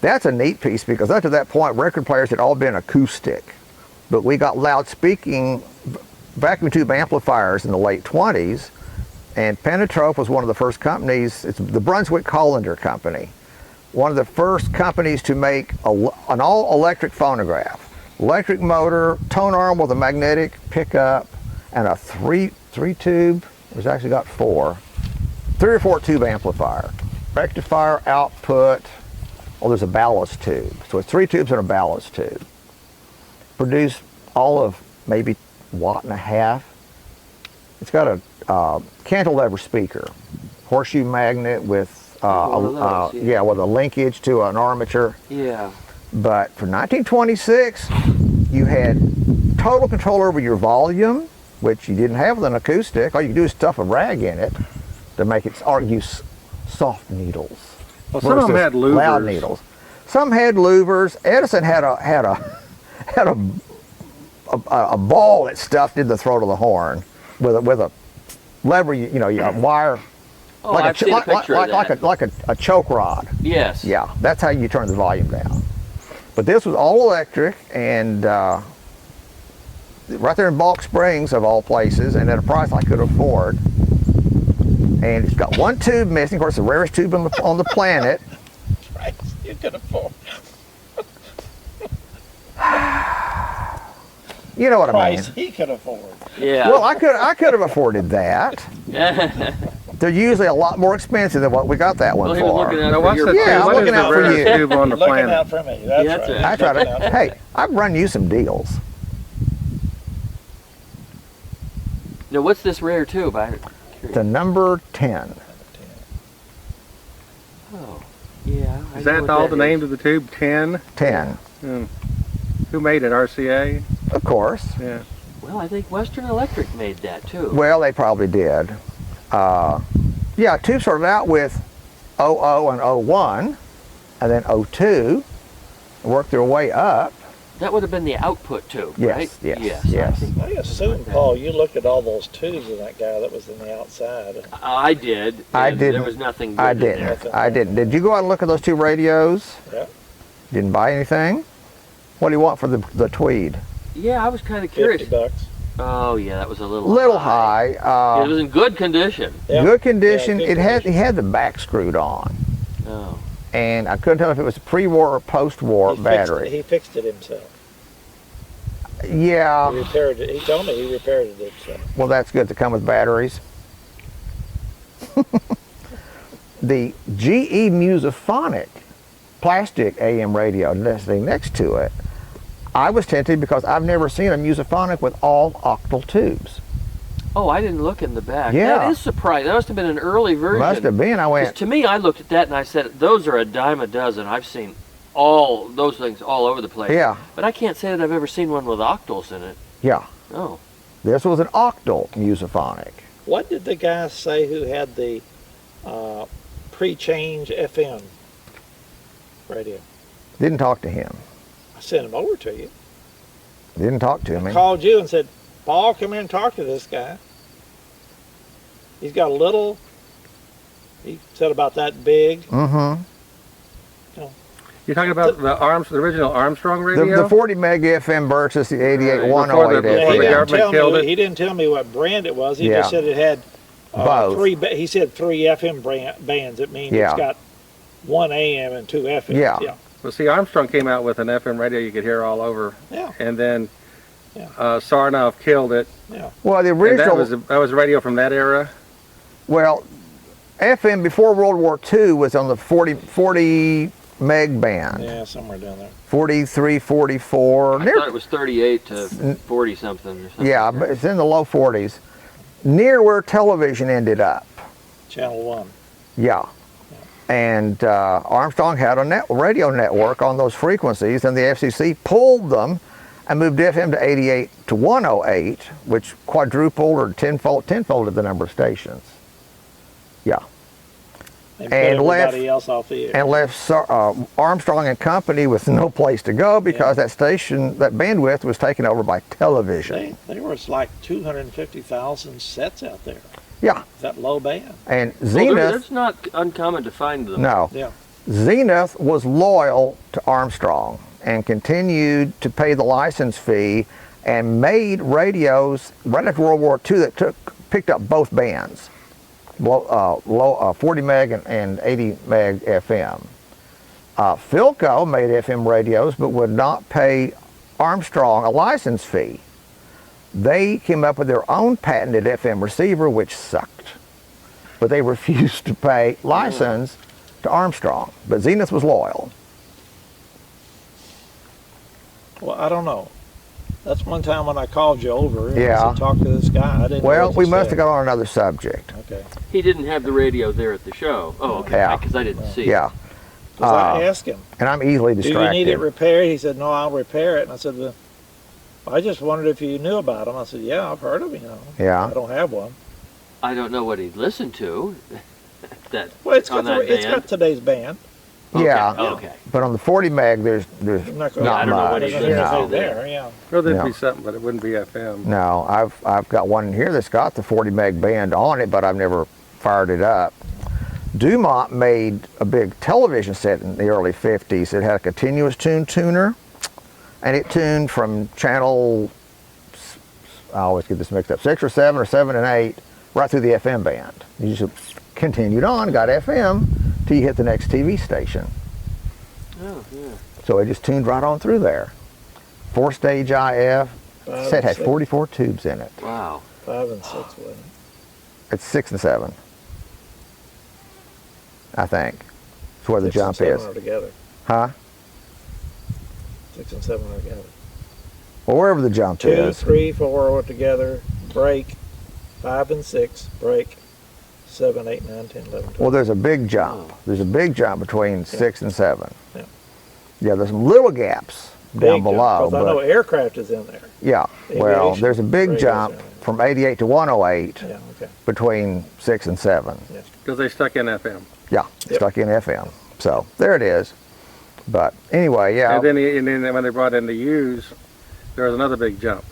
[SPEAKER 3] That's a neat piece because up to that point, record players had all been acoustic. But we got loud speaking vacuum tube amplifiers in the late 20s. And Penetrope was one of the first companies, it's the Brunswick Collender Company, one of the first companies to make an all-electric phonograph. Electric motor, tone arm with a magnetic pickup, and a three tube, it's actually got 3 or 4 tube amplifier. Rectifier, output, there's a ballast tube. So it's 3 tubes and a ballast tube. Produced all of maybe 1.5 watts. It's got a cantilever speaker, horseshoe magnet with with a linkage to an armature.
[SPEAKER 5] Yeah.
[SPEAKER 3] But for 1926, you had total control over your volume, which you didn't have with an acoustic. All you could do is stuff a rag in it to make it, or use soft needles.
[SPEAKER 1] Well, some of them had louvers.
[SPEAKER 3] Loud needles. Some had louvers. Edison had a ball that stuffed in the throat of the horn with a lever, a wire.
[SPEAKER 5] Oh, I've seen a picture of that.
[SPEAKER 3] Like a choke rod.
[SPEAKER 5] Yes.
[SPEAKER 3] Yeah, that's how you turn the volume down. But this was all electric, and right there in Balk Springs, of all places, and at a price I could afford. And it's got 1 tube missing. Of course, the rarest tube on the planet.
[SPEAKER 4] Right, you could afford.
[SPEAKER 3] You know what I mean?
[SPEAKER 4] Price he could afford.
[SPEAKER 5] Yeah.
[SPEAKER 3] Well, I could have afforded that. They're usually a lot more expensive than what we got that one
[SPEAKER 5] Well, he was
[SPEAKER 3] for.
[SPEAKER 5] looking out
[SPEAKER 1] Now,
[SPEAKER 5] for
[SPEAKER 1] what's
[SPEAKER 5] your
[SPEAKER 1] the
[SPEAKER 3] Yeah, I'm
[SPEAKER 1] what is
[SPEAKER 3] looking
[SPEAKER 1] the
[SPEAKER 3] out for
[SPEAKER 1] rarest
[SPEAKER 3] you.
[SPEAKER 1] tube on the
[SPEAKER 4] Looking
[SPEAKER 1] planet?
[SPEAKER 4] out for me. That's
[SPEAKER 5] Yeah,
[SPEAKER 4] right.
[SPEAKER 5] that's
[SPEAKER 3] I try
[SPEAKER 4] Looking out
[SPEAKER 3] to.
[SPEAKER 4] for
[SPEAKER 3] Hey,
[SPEAKER 4] me.
[SPEAKER 3] I've run you some deals.
[SPEAKER 5] Now, what's this rare tube? I'm curious.
[SPEAKER 3] The number 10.
[SPEAKER 5] Oh, yeah. I
[SPEAKER 1] Is
[SPEAKER 5] know
[SPEAKER 1] that
[SPEAKER 5] what
[SPEAKER 1] all the
[SPEAKER 5] is.
[SPEAKER 1] names of the tube? 10?
[SPEAKER 3] 10,
[SPEAKER 1] Who made it? RCA?
[SPEAKER 3] of course.
[SPEAKER 1] Yeah.
[SPEAKER 5] Well, I think Western Electric made that too.
[SPEAKER 3] Well, they probably did. Yeah, tube started out with 00 and 01, and then 02, worked their way up.
[SPEAKER 5] That would have been the output tube,
[SPEAKER 3] Yes,
[SPEAKER 5] right?
[SPEAKER 3] yes,
[SPEAKER 5] I
[SPEAKER 3] yes.
[SPEAKER 5] think
[SPEAKER 4] I assume, Paul, you looked at all those tubes in that guy that was in the outside.
[SPEAKER 5] I did.
[SPEAKER 3] I
[SPEAKER 5] and
[SPEAKER 3] didn't.
[SPEAKER 5] There was nothing good
[SPEAKER 3] I
[SPEAKER 5] in there.
[SPEAKER 3] didn't. I didn't. Did you go out and look at those 2 radios?
[SPEAKER 4] Yeah.
[SPEAKER 3] Didn't buy anything? What do you want for the Tweed?
[SPEAKER 5] Yeah, I was kind of curious.
[SPEAKER 4] $50.
[SPEAKER 5] Oh, yeah, that was a little
[SPEAKER 3] Little
[SPEAKER 5] high.
[SPEAKER 3] high.
[SPEAKER 5] It was in good condition.
[SPEAKER 4] Yeah.
[SPEAKER 3] Good condition.
[SPEAKER 4] Yeah, good
[SPEAKER 3] He had the back screwed on,
[SPEAKER 5] Oh.
[SPEAKER 3] and I couldn't tell if it was a pre-war or post-war battery.
[SPEAKER 4] He fixed it himself.
[SPEAKER 3] Yeah.
[SPEAKER 4] He repaired it. He told me he repaired it himself.
[SPEAKER 3] Well, that's good to come with batteries. The GE Musiphonic plastic AM radio next to it, I was tempted because I've never seen a Musiphonic with all octal tubes.
[SPEAKER 5] Oh, I didn't look in the back.
[SPEAKER 3] Yeah.
[SPEAKER 5] That is surprising. That must have been an early version.
[SPEAKER 3] Must have been. I
[SPEAKER 5] 'Cause
[SPEAKER 3] went,
[SPEAKER 5] to me, I looked at that and I said, those are a dime a dozen. I've seen all those things all over the place.
[SPEAKER 3] yeah,
[SPEAKER 5] But I can't say that I've ever seen one with octals in it.
[SPEAKER 3] yeah.
[SPEAKER 5] Oh.
[SPEAKER 3] This was an octal Musiphonic.
[SPEAKER 4] What did the guy say who had the pre-change FM radio?
[SPEAKER 3] Didn't talk to him.
[SPEAKER 4] I sent him over to you.
[SPEAKER 3] Didn't talk to me.
[SPEAKER 4] Called you and said, Paul, come here and talk to this guy. He's got a little, he said about that big.
[SPEAKER 3] Mm-hmm.
[SPEAKER 1] You're talking about the original Armstrong radio?
[SPEAKER 3] The 40 meg FM versus the 88
[SPEAKER 1] Right,
[SPEAKER 3] 108
[SPEAKER 1] before
[SPEAKER 4] Yeah,
[SPEAKER 1] the
[SPEAKER 3] FM.
[SPEAKER 1] government killed it.
[SPEAKER 4] He didn't tell me what brand it was. He
[SPEAKER 3] Yeah.
[SPEAKER 4] just said it had
[SPEAKER 3] Both.
[SPEAKER 4] he said 3 FM bands. It means
[SPEAKER 3] Yeah.
[SPEAKER 4] it's got 1 AM and 2 FM.
[SPEAKER 3] Yeah.
[SPEAKER 1] Well, see, Armstrong came out with an FM radio you could hear all over.
[SPEAKER 4] Yeah.
[SPEAKER 1] And then
[SPEAKER 4] Yeah.
[SPEAKER 1] Sarnoff killed it.
[SPEAKER 3] Well, the
[SPEAKER 1] And
[SPEAKER 3] original,
[SPEAKER 1] that was radio from that era?
[SPEAKER 3] well, FM before World War II was on the 40 meg band.
[SPEAKER 4] Yeah, somewhere down there.
[SPEAKER 3] 43, 44.
[SPEAKER 5] I thought it was 38 to 40 something or something.
[SPEAKER 3] Yeah, but it's in the low 40s. Near where television ended up.
[SPEAKER 4] Channel 1.
[SPEAKER 3] Yeah. And Armstrong had a radio network on those frequencies, and the FCC pulled them and moved FM to 88 to 108, which quadrupled or tenfolded the number of stations. Yeah.
[SPEAKER 4] And put everybody else off the air.
[SPEAKER 3] And left Armstrong and Company with no place to go because that station, that bandwidth was taken over by television.
[SPEAKER 4] There was like 250,000 sets out there.
[SPEAKER 3] Yeah.
[SPEAKER 4] That low band.
[SPEAKER 3] And Zenith.
[SPEAKER 5] It's not uncommon to find them.
[SPEAKER 3] No.
[SPEAKER 4] Yeah.
[SPEAKER 3] Zenith was loyal to Armstrong and continued to pay the license fee and made radios right after World War II that picked up both bands. 40 meg and 80 meg FM. Philco made FM radios but would not pay Armstrong a license fee. They came up with their own patented FM receiver which sucked, but they refused to pay license to Armstrong. But Zenith was loyal.
[SPEAKER 4] Well, I don't know. That's one time when I called you over and
[SPEAKER 3] Yeah.
[SPEAKER 4] I said, talk to this guy. I didn't know
[SPEAKER 3] Well,
[SPEAKER 4] what
[SPEAKER 3] we
[SPEAKER 4] to
[SPEAKER 3] must
[SPEAKER 4] say.
[SPEAKER 3] have got on another subject.
[SPEAKER 4] Okay.
[SPEAKER 5] He didn't have the radio there at the show. Oh, okay.
[SPEAKER 3] Yeah.
[SPEAKER 5] Because I didn't see it.
[SPEAKER 3] Yeah.
[SPEAKER 4] 'Cause I asked him,
[SPEAKER 3] And I'm easily
[SPEAKER 4] do
[SPEAKER 3] distracted.
[SPEAKER 4] you need it repaired? He said, no, I'll repair it. And I said, well, I just wondered if you knew about him. I said, yeah, I've heard of him.
[SPEAKER 3] Yeah.
[SPEAKER 4] I don't have one.
[SPEAKER 5] I don't know what he'd listened to. That
[SPEAKER 4] Well, it's
[SPEAKER 5] on
[SPEAKER 4] got,
[SPEAKER 5] that
[SPEAKER 4] it's
[SPEAKER 5] band.
[SPEAKER 4] got today's band.
[SPEAKER 3] Yeah.
[SPEAKER 5] Okay.
[SPEAKER 3] But on the 40 meg, there's
[SPEAKER 4] I'm not
[SPEAKER 3] not
[SPEAKER 5] I don't know what
[SPEAKER 3] much.
[SPEAKER 5] he
[SPEAKER 4] There's
[SPEAKER 5] did.
[SPEAKER 4] anything
[SPEAKER 3] No.
[SPEAKER 4] there, yeah.
[SPEAKER 1] Well, there'd
[SPEAKER 3] Yeah.
[SPEAKER 1] be something, but it wouldn't be FM.
[SPEAKER 3] No, I've got one in here that's got the 40 meg band on it, but I've never fired it up. Dumont made a big television set in the early 50s. It had a continuous tune tuner, and it tuned from channel, I always get this mixed up, 6 or 7 or 7 and 8, right through the FM band. You just continued on, got FM, till you hit the next TV station.
[SPEAKER 5] Oh, yeah.
[SPEAKER 3] So it just tuned right on through there. 4-stage IF, set had
[SPEAKER 4] 6.
[SPEAKER 3] 44 tubes in it.
[SPEAKER 5] Wow.
[SPEAKER 4] 5 and 6, wasn't it?
[SPEAKER 3] It's 6 and 7, I think. That's where the
[SPEAKER 4] 6 and
[SPEAKER 3] jump
[SPEAKER 4] 7
[SPEAKER 3] is.
[SPEAKER 4] are together.
[SPEAKER 3] Huh?
[SPEAKER 4] 6 and 7 are together.
[SPEAKER 3] Well, wherever the jump
[SPEAKER 4] 2,
[SPEAKER 3] is.
[SPEAKER 4] 3, 4 are together. Break. 5 and 6. Break. 7, 8, 9, 10, 11, 12.
[SPEAKER 3] Well, there's a big jump. There's a big jump between 6 and 7.
[SPEAKER 4] Yeah.
[SPEAKER 3] Yeah, there's some little gaps down
[SPEAKER 4] Big
[SPEAKER 3] below.
[SPEAKER 4] jump, 'cause I know
[SPEAKER 3] But
[SPEAKER 4] aircraft is in there.
[SPEAKER 3] yeah, well,
[SPEAKER 4] aviation
[SPEAKER 3] there's a big
[SPEAKER 4] radios
[SPEAKER 3] jump
[SPEAKER 4] in there.
[SPEAKER 3] from 88 to 108
[SPEAKER 4] Yeah, okay.
[SPEAKER 3] between 6 and 7.
[SPEAKER 1] Because they stuck in FM.
[SPEAKER 3] Yeah,
[SPEAKER 4] Yep.
[SPEAKER 3] stuck in FM. So there it is. But anyway, yeah.
[SPEAKER 1] And then when they brought in the U's, there was another big jump.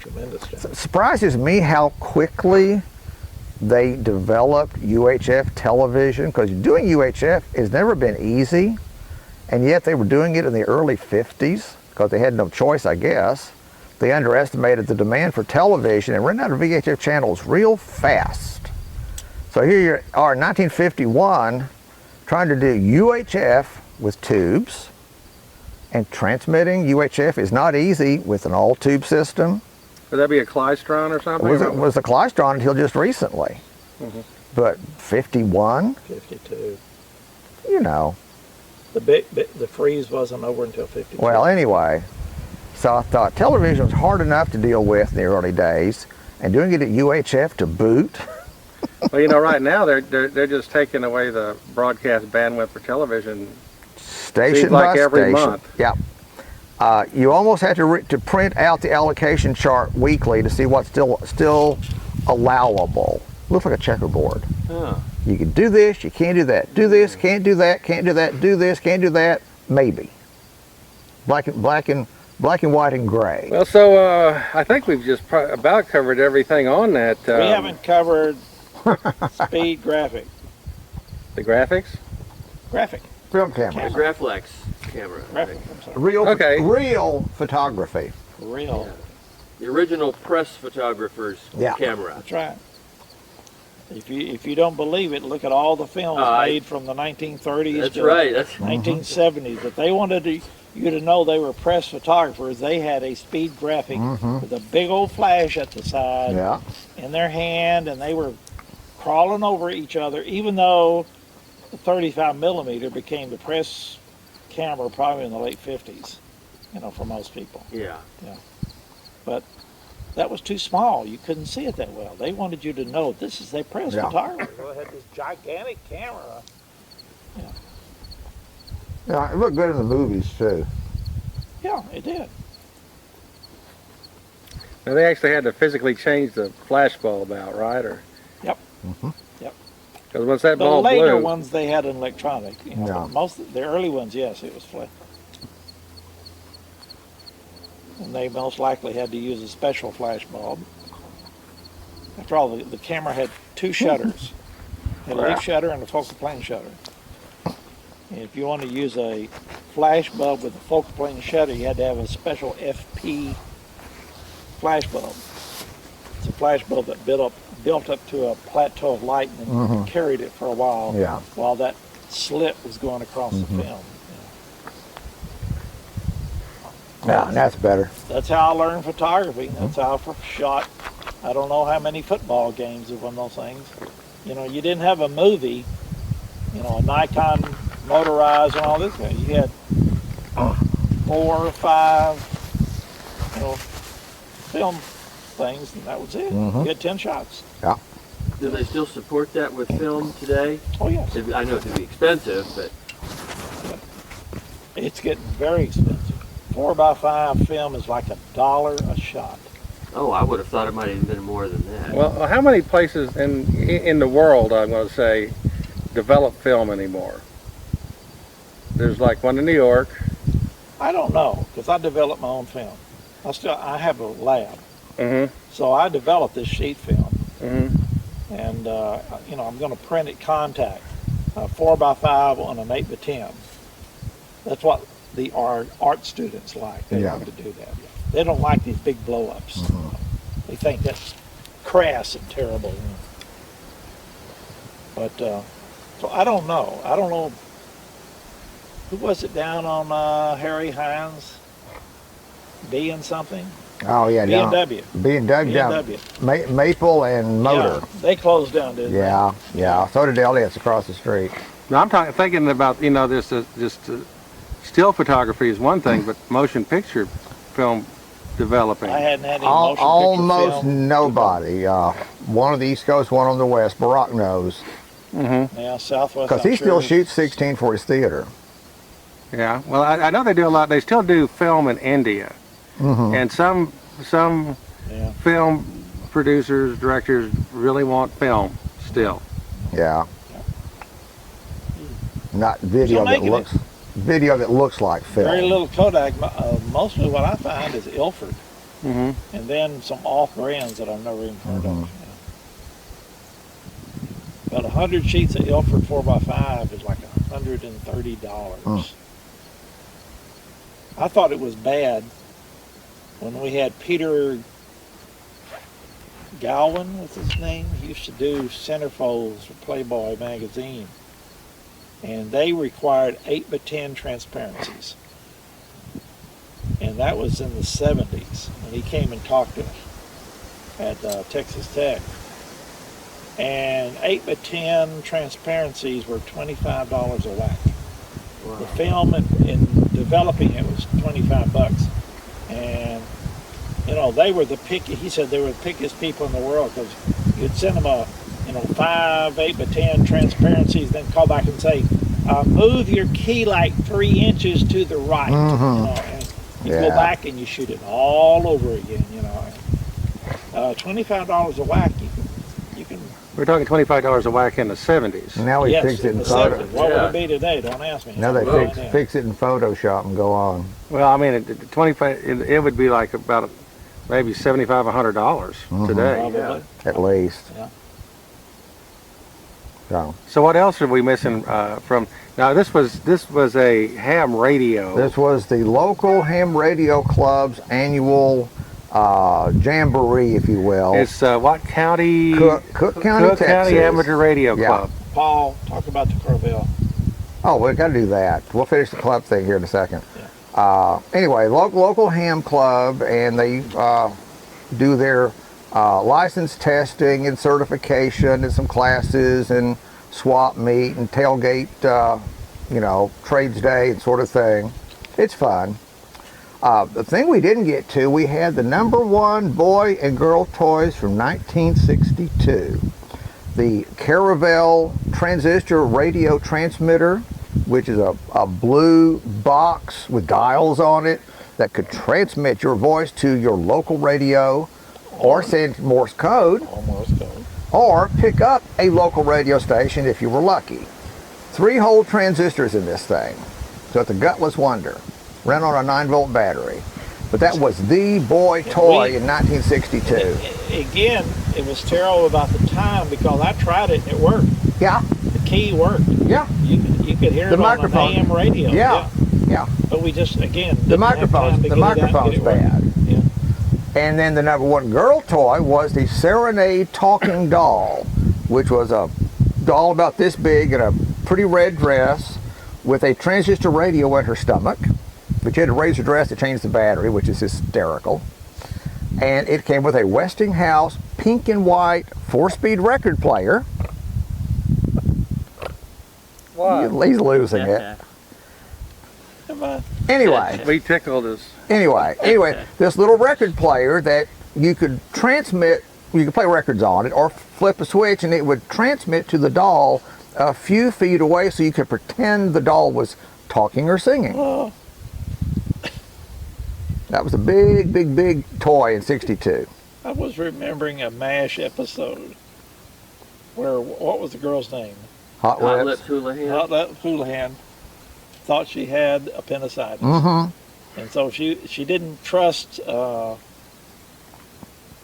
[SPEAKER 4] Tremendous jump.
[SPEAKER 3] It surprises me how quickly they developed UHF television, because doing UHF has never been easy, and yet they were doing it in the early 50s because they had no choice, I guess. They underestimated the demand for television and ran out of VHF channels real fast. So here you are in 1951 trying to do UHF with tubes, and transmitting UHF is not easy with an all-tube system.
[SPEAKER 1] Would that be a Klystron or something?
[SPEAKER 3] It was the Klystron until just recently. But 51,
[SPEAKER 4] 52.
[SPEAKER 3] you know.
[SPEAKER 4] The freeze wasn't over until 52.
[SPEAKER 3] Well, anyway, so I thought television was hard enough to deal with in the early days, and doing it at UHF to boot.
[SPEAKER 1] Well, you know, right now they're just taking away the broadcast bandwidth for television.
[SPEAKER 3] Station
[SPEAKER 1] Seems like
[SPEAKER 3] by
[SPEAKER 1] every
[SPEAKER 3] station.
[SPEAKER 1] month.
[SPEAKER 3] Yeah. You almost have to print out the allocation chart weekly to see what's still allowable. Looks like a checkerboard.
[SPEAKER 5] Huh.
[SPEAKER 3] You can do this, you can't do that. Do this, can't do that, can't do that. Do this, can't do that. Maybe. Black and white and gray.
[SPEAKER 1] Well, so I think we've just about covered everything on that.
[SPEAKER 4] We haven't covered speed graphic.
[SPEAKER 1] The graphics.
[SPEAKER 4] Graphic.
[SPEAKER 3] Film
[SPEAKER 5] A
[SPEAKER 3] cameras.
[SPEAKER 5] Graflex camera.
[SPEAKER 4] Graphic, I'm sorry.
[SPEAKER 3] Real photography.
[SPEAKER 4] Real.
[SPEAKER 5] The original press photographer's
[SPEAKER 3] Yeah.
[SPEAKER 5] camera.
[SPEAKER 4] That's right. If you don't believe it, look at all the films made from the 1930s
[SPEAKER 5] That's
[SPEAKER 4] to
[SPEAKER 5] right. That's
[SPEAKER 4] 1970s. If they wanted you to know they were press photographers, they had a speed graphic with a big old flash at the side
[SPEAKER 3] Yeah.
[SPEAKER 4] in their hand, and they were crawling over each other, even though the 35 millimeter became the press camera probably in the late 50s, for most people.
[SPEAKER 5] yeah.
[SPEAKER 4] that was too small. You couldn't see it that well. They wanted you to know this is their press
[SPEAKER 3] Yeah.
[SPEAKER 4] photographer. They had this gigantic camera.
[SPEAKER 3] Yeah, it looked good in the movies too.
[SPEAKER 4] Yeah, it did.
[SPEAKER 1] Now they actually had to physically change the flash bulb out, right? Or
[SPEAKER 4] Yep.
[SPEAKER 3] Mhm.
[SPEAKER 4] Yep.
[SPEAKER 1] because once that
[SPEAKER 4] The
[SPEAKER 1] bulb
[SPEAKER 4] later
[SPEAKER 1] blew,
[SPEAKER 4] ones they had an electronic. You know,
[SPEAKER 3] Yeah.
[SPEAKER 4] but most of the early ones, yes, it was flat. And they most likely had to use a special flash bulb. After all, the camera had two shutters. Had a leaf shutter and a focal plane shutter. And if you want to use a flash bulb with a focal plane shutter, you had to have a special FP flash bulb. It's a flash bulb that built up to a plateau of light and then carried it for a while
[SPEAKER 3] Yeah.
[SPEAKER 4] while that slit was going across the film.
[SPEAKER 3] Yeah, and that's better.
[SPEAKER 4] That's how I learned photography. That's how I shot, I don't know how many football games of one of those things. You know, you didn't have a movie, you know, a Nikon motorized and all this. You had 4 or 5, you know, film things, and that was it. You had 10 shots.
[SPEAKER 3] Yeah.
[SPEAKER 5] Do they still support that with film today?
[SPEAKER 4] Oh, yes.
[SPEAKER 5] I know it can be expensive, but
[SPEAKER 4] It's getting very expensive. 4x5 film is like $1 a shot.
[SPEAKER 5] oh, I would have thought it might have been more than that.
[SPEAKER 1] well, how many places in the world, I'm going to say, develop film anymore? There's like one in New York.
[SPEAKER 4] I don't know, because I developed my own film. I have a lab.
[SPEAKER 1] Mm-hmm.
[SPEAKER 4] So I developed this sheet film.
[SPEAKER 1] Mm-hmm.
[SPEAKER 4] And, you know, I'm going to print it contact, 4x5 on an 8x10. That's what the art students like. They
[SPEAKER 3] Yeah.
[SPEAKER 4] like to do that. They don't like these big blow-ups. They think that's crass and terrible. You know. But, so I don't know. I don't know. Who was it down on Harry Hines? B and something?
[SPEAKER 3] Oh yeah, down
[SPEAKER 4] B&W.
[SPEAKER 3] B&W down Maple and Motor.
[SPEAKER 4] Yeah, they closed down, didn't
[SPEAKER 3] Yeah, yeah. So did Elliot's across the street.
[SPEAKER 1] Now I'm thinking about, you know, this just still photography is one thing, but motion picture film developing.
[SPEAKER 4] they? I hadn't had any motion picture
[SPEAKER 3] Almost
[SPEAKER 4] film.
[SPEAKER 3] nobody. One on the East Coast, one on the West. Barack knows
[SPEAKER 1] Mm-hmm.
[SPEAKER 4] Yeah, Southwest.
[SPEAKER 3] because
[SPEAKER 4] I'm
[SPEAKER 3] he
[SPEAKER 4] sure
[SPEAKER 3] still
[SPEAKER 4] is-
[SPEAKER 3] shoots 16 for his theater.
[SPEAKER 1] Yeah. Well, I know they do a lot. They still do film in India, and some
[SPEAKER 4] Yeah.
[SPEAKER 1] film producers, directors really want film still.
[SPEAKER 3] Yeah. Not video
[SPEAKER 4] Still
[SPEAKER 3] that
[SPEAKER 4] making
[SPEAKER 3] looks like film.
[SPEAKER 4] Very little Kodak. Mostly what I find is Ilford,
[SPEAKER 1] Mm-hmm.
[SPEAKER 4] and then some off brands that I've never even heard of. About 100 sheets of Ilford 4x5 is like $130. I thought it was bad when we had Peter Galvin, what's his name? He used to do centerfolds for Playboy magazine. And they required 8x10 transparencies. And that was in the 70s when he came and talked to us at Texas Tech. And 8x10 transparencies were $25 a whack.
[SPEAKER 5] Wow.
[SPEAKER 4] The film in developing it was $25. And, you know, they were he said they were the pickiest people in the world because you'd send them 5 8x10 transparencies, then call back and say, move your key like 3 inches to the right. You know, and you go back and you shoot it all over again, you know. $25 a whack, you can
[SPEAKER 1] We're talking $25 a whack in the 70s.
[SPEAKER 3] Now he
[SPEAKER 4] yes,
[SPEAKER 3] fix it
[SPEAKER 4] in
[SPEAKER 3] in
[SPEAKER 4] the
[SPEAKER 3] photo.
[SPEAKER 4] 70s. What would it be today? Don't ask me.
[SPEAKER 3] Now they
[SPEAKER 4] Well,
[SPEAKER 3] fix it in Photoshop and go on.
[SPEAKER 1] Well, I mean, 25. It would be like about maybe $75, $100 today.
[SPEAKER 4] Probably.
[SPEAKER 5] Yeah.
[SPEAKER 3] At least.
[SPEAKER 4] Yeah.
[SPEAKER 3] So
[SPEAKER 1] So what else are we missing from? Now this was a ham radio.
[SPEAKER 3] this was the local ham radio club's annual jamboree, if you will.
[SPEAKER 1] It's what county?
[SPEAKER 3] Cook County,
[SPEAKER 1] Cook
[SPEAKER 3] Texas.
[SPEAKER 1] County Amateur Radio
[SPEAKER 3] Yeah.
[SPEAKER 1] Club.
[SPEAKER 4] Paul, talk about the Corville.
[SPEAKER 3] Oh, we got to do that. We'll finish the club thing here in a second. Anyway, local ham club, and they do their license testing and certification and some classes and swap meet and tailgate, trades day and sort of thing. It's fun. The thing we didn't get to, we had the #1 boy and girl toys from 1962. The Caravel transistor radio transmitter, which is a blue box with dials on it that could transmit your voice to your local radio or send Morse code or pick up a local radio station if you were lucky. 3-hole transistors in this thing, so it's a gutless wonder. Ran on a 9-volt battery. But that was the boy toy in 1962.
[SPEAKER 4] Again, it was terrible about the time because I tried it and it worked.
[SPEAKER 3] Yeah.
[SPEAKER 4] The key worked.
[SPEAKER 3] Yeah.
[SPEAKER 4] You could hear
[SPEAKER 3] The
[SPEAKER 4] it
[SPEAKER 3] microphone.
[SPEAKER 4] on an AM radio.
[SPEAKER 3] Yeah. Yeah.
[SPEAKER 4] But we just, again,
[SPEAKER 3] The
[SPEAKER 4] didn't have time to
[SPEAKER 3] microphone's
[SPEAKER 4] get it working.
[SPEAKER 3] bad.
[SPEAKER 4] Yeah.
[SPEAKER 3] And then the #1 girl toy was the Serenade talking doll, which was a doll about this big in a pretty red dress with a transistor radio in her stomach. But you had to raise her dress to change the battery, which is hysterical. And it came with a Westinghouse pink and white 4-speed record player.
[SPEAKER 1] What?
[SPEAKER 3] He's losing it. Anyway.
[SPEAKER 1] We tickled us.
[SPEAKER 3] Anyway, this little record player that you could transmit, you could play records on it or flip a switch and it would transmit to the doll a few feet away so you could pretend the doll was talking or singing.
[SPEAKER 4] Oh.
[SPEAKER 3] That was a big, big, big toy in '62.
[SPEAKER 4] I was remembering a MASH episode where, what was the girl's name?
[SPEAKER 3] Hot
[SPEAKER 5] Hot
[SPEAKER 3] Lips.
[SPEAKER 5] Lips Houlihan.
[SPEAKER 4] Hot Lip Houlihan thought she had appendicitis.
[SPEAKER 3] Mm-hmm.
[SPEAKER 4] And so she didn't trust the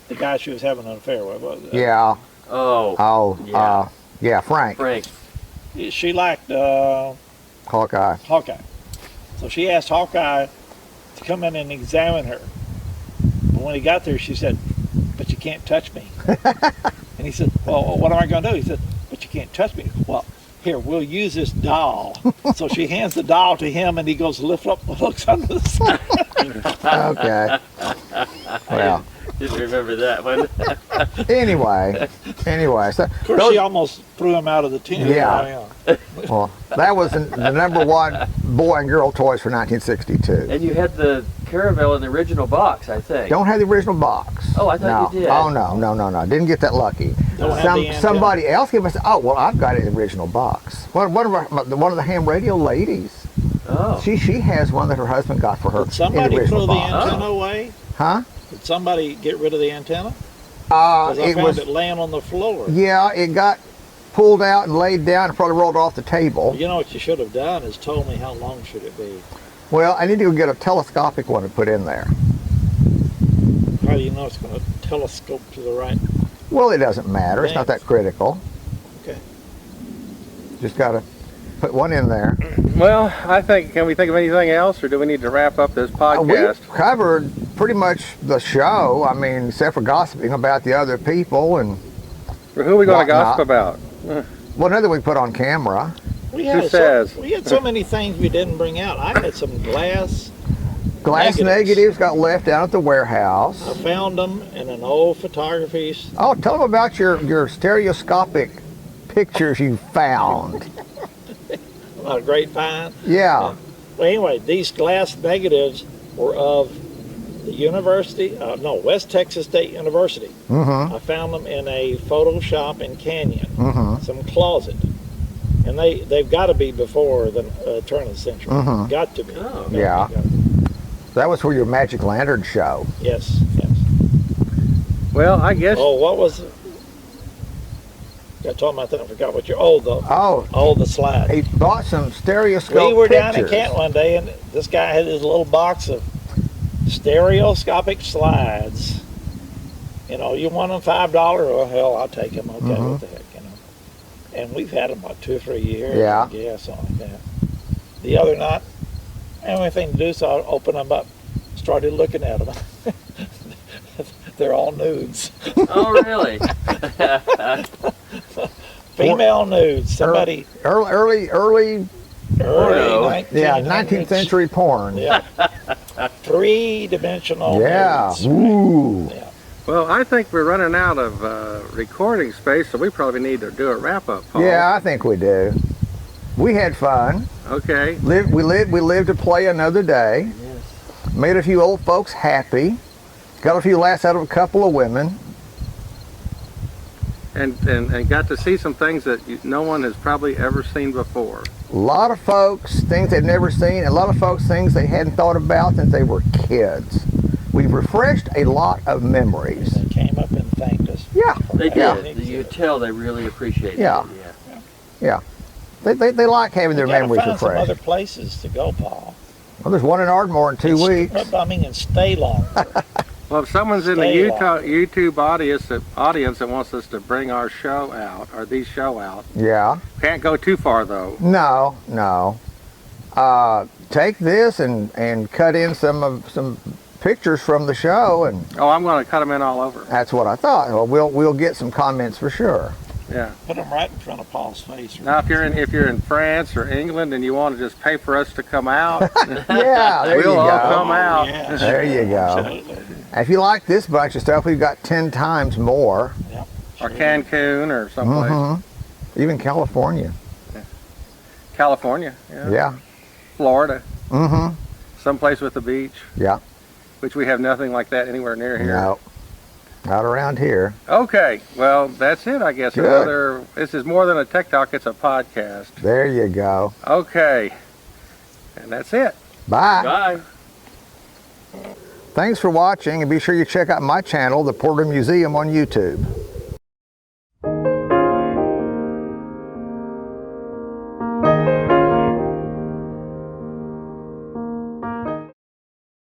[SPEAKER 4] guy she was having an affair with. Was it?
[SPEAKER 3] Yeah.
[SPEAKER 5] Oh.
[SPEAKER 3] Yeah, Frank.
[SPEAKER 5] Frank.
[SPEAKER 4] She liked
[SPEAKER 3] Hawkeye.
[SPEAKER 4] Hawkeye. So she asked Hawkeye to come in and examine her. But when he got there, she said, "But you can't touch me." And he said, "Well, what am I going to do?" He said, "But you can't touch me." "Well, here, we'll use this doll." So she hands the doll to him, and he goes, "Lift up the hooks under the skin."
[SPEAKER 3] Okay. Well,
[SPEAKER 5] Didn't remember that one.
[SPEAKER 3] anyway, so
[SPEAKER 4] Of course, she almost threw him out of the tent.
[SPEAKER 3] Yeah. Well, that was the #1 boy and girl toys for 1962.
[SPEAKER 5] And you had the Caravel in the original box, I think.
[SPEAKER 3] Don't have the original box.
[SPEAKER 5] Oh, I thought you did.
[SPEAKER 3] Oh, no. Didn't get that lucky.
[SPEAKER 4] Don't have the antenna.
[SPEAKER 3] Somebody else gave us, oh, well, I've got it in the original box. One of the ham radio ladies,
[SPEAKER 5] Oh.
[SPEAKER 3] she has one that her husband got for her
[SPEAKER 4] Did somebody
[SPEAKER 3] in the original
[SPEAKER 4] throw the
[SPEAKER 3] box.
[SPEAKER 4] antenna away?
[SPEAKER 3] Huh?
[SPEAKER 4] Did somebody get rid of the antenna? Because I
[SPEAKER 3] It
[SPEAKER 4] found
[SPEAKER 3] was,
[SPEAKER 4] it laying on the floor.
[SPEAKER 3] yeah, it got pulled out and laid down and probably rolled off the table.
[SPEAKER 4] You know what you should have done is told me how long should it be.
[SPEAKER 3] Well, I need to go get a telescopic one to put in there.
[SPEAKER 4] How do you know it's going to telescope to the right?
[SPEAKER 3] Well, it doesn't matter. It's not that critical.
[SPEAKER 4] Okay.
[SPEAKER 3] Just got to put one in there.
[SPEAKER 1] Well, can we think of anything else, or do we need to wrap up this podcast?
[SPEAKER 3] We've covered pretty much the show. I mean, except for gossiping about the other people and
[SPEAKER 1] Or who are we going to
[SPEAKER 3] whatnot.
[SPEAKER 1] gossip about?
[SPEAKER 3] well, nothing we put on camera.
[SPEAKER 4] We
[SPEAKER 1] Who
[SPEAKER 4] had
[SPEAKER 1] says?
[SPEAKER 4] we had so many things we didn't bring out. I had some glass.
[SPEAKER 3] Glass negatives got left down at the warehouse.
[SPEAKER 4] I found them in an old photography.
[SPEAKER 3] Oh, tell them about your stereoscopic pictures you found.
[SPEAKER 4] A great find.
[SPEAKER 3] Yeah.
[SPEAKER 4] Well, anyway, these glass negatives were of the university, West Texas State University.
[SPEAKER 3] Mm-hmm.
[SPEAKER 4] I found them in a photo shop in Canyon,
[SPEAKER 3] Mm-hmm.
[SPEAKER 4] some closet. And they've got to be before the turn of the century.
[SPEAKER 3] Mhm.
[SPEAKER 4] Got to be.
[SPEAKER 5] Oh.
[SPEAKER 3] Yeah. That was for your Magic Lantern show.
[SPEAKER 4] Yes.
[SPEAKER 1] Well, I guess
[SPEAKER 4] Oh, what was it? I told him I forgot what the slide.
[SPEAKER 3] He bought some stereoscope
[SPEAKER 4] We were down in
[SPEAKER 3] pictures.
[SPEAKER 4] Kent one day, and this guy had his little box of stereoscopic slides. You know, you want them $5? Well, hell, I'll take them. Okay,
[SPEAKER 3] Mhm.
[SPEAKER 4] what the heck, you know. And we've had them about 2 or 3 years.
[SPEAKER 3] Yeah.
[SPEAKER 4] Yeah, something like that. The other night, I didn't have anything to do, so I opened them up, started looking at them. They're all nudes.
[SPEAKER 5] Oh, really?
[SPEAKER 4] Female nudes. Somebody
[SPEAKER 3] Early,
[SPEAKER 5] Porno.
[SPEAKER 3] 19th century porn.
[SPEAKER 4] Yeah. 3-dimensional
[SPEAKER 3] Yeah.
[SPEAKER 4] nudes.
[SPEAKER 3] Ooh.
[SPEAKER 4] Yeah.
[SPEAKER 1] Well, I think we're running out of recording space, so we probably need to do a wrap-up, Paul.
[SPEAKER 3] Yeah, I think we do. We had fun.
[SPEAKER 1] Okay.
[SPEAKER 3] We lived to play another day.
[SPEAKER 5] Yes.
[SPEAKER 3] Made a few old folks happy. Got a few laughs out of a couple of women.
[SPEAKER 1] And got to see some things that no one has probably ever seen before.
[SPEAKER 3] A lot of folks, things they'd never seen. A lot of folks, things they hadn't thought about since they were kids. We've refreshed a lot of memories.
[SPEAKER 2] They came up and thanked us.
[SPEAKER 3] Yeah.
[SPEAKER 5] They
[SPEAKER 3] Yeah.
[SPEAKER 5] did. You tell they really appreciate
[SPEAKER 3] Yeah.
[SPEAKER 5] it.
[SPEAKER 3] Yeah. They like having their
[SPEAKER 2] You gotta
[SPEAKER 3] memories
[SPEAKER 2] find some other
[SPEAKER 3] refreshed.
[SPEAKER 2] places to go, Paul.
[SPEAKER 3] Well, there's one in Ardmore in 2 weeks.
[SPEAKER 2] I mean, and stay longer.
[SPEAKER 1] Well, if someone's in the
[SPEAKER 2] Stay
[SPEAKER 1] YouTube audience that wants us to bring our show out, or these show out,
[SPEAKER 3] Yeah.
[SPEAKER 1] can't go too far though.
[SPEAKER 3] No. Take this and cut in some pictures from the show, and
[SPEAKER 1] Oh, I'm going to cut them in all over.
[SPEAKER 3] that's what I thought. Well, we'll get some comments for sure.
[SPEAKER 1] Yeah.
[SPEAKER 2] Put them right in front of Paul's face.
[SPEAKER 1] Now, if you're in France or England and you want to just pay for us to come out,
[SPEAKER 3] Yeah, there you
[SPEAKER 1] we'll all
[SPEAKER 3] go.
[SPEAKER 1] come out.
[SPEAKER 2] Yeah,
[SPEAKER 3] There you go.
[SPEAKER 2] Absolutely.
[SPEAKER 3] If you like this bunch of stuff, we've got 10 times more.
[SPEAKER 1] Or Cancun or someplace.
[SPEAKER 3] Mm-hmm. Even California.
[SPEAKER 1] California.
[SPEAKER 3] Yeah.
[SPEAKER 1] Florida.
[SPEAKER 3] Mm-hmm.
[SPEAKER 1] Someplace with a beach.
[SPEAKER 3] Yeah.
[SPEAKER 1] Which we have nothing like that anywhere near here.
[SPEAKER 3] No. Not around here.
[SPEAKER 1] Okay. Well, that's it, I guess.
[SPEAKER 3] Good.
[SPEAKER 1] This is more than a tech talk. It's a podcast.
[SPEAKER 3] There you go.
[SPEAKER 1] Okay. And that's it.
[SPEAKER 3] Bye.
[SPEAKER 5] Bye.
[SPEAKER 3] Thanks for watching, and be sure you check out my channel, The Porter Museum, on YouTube.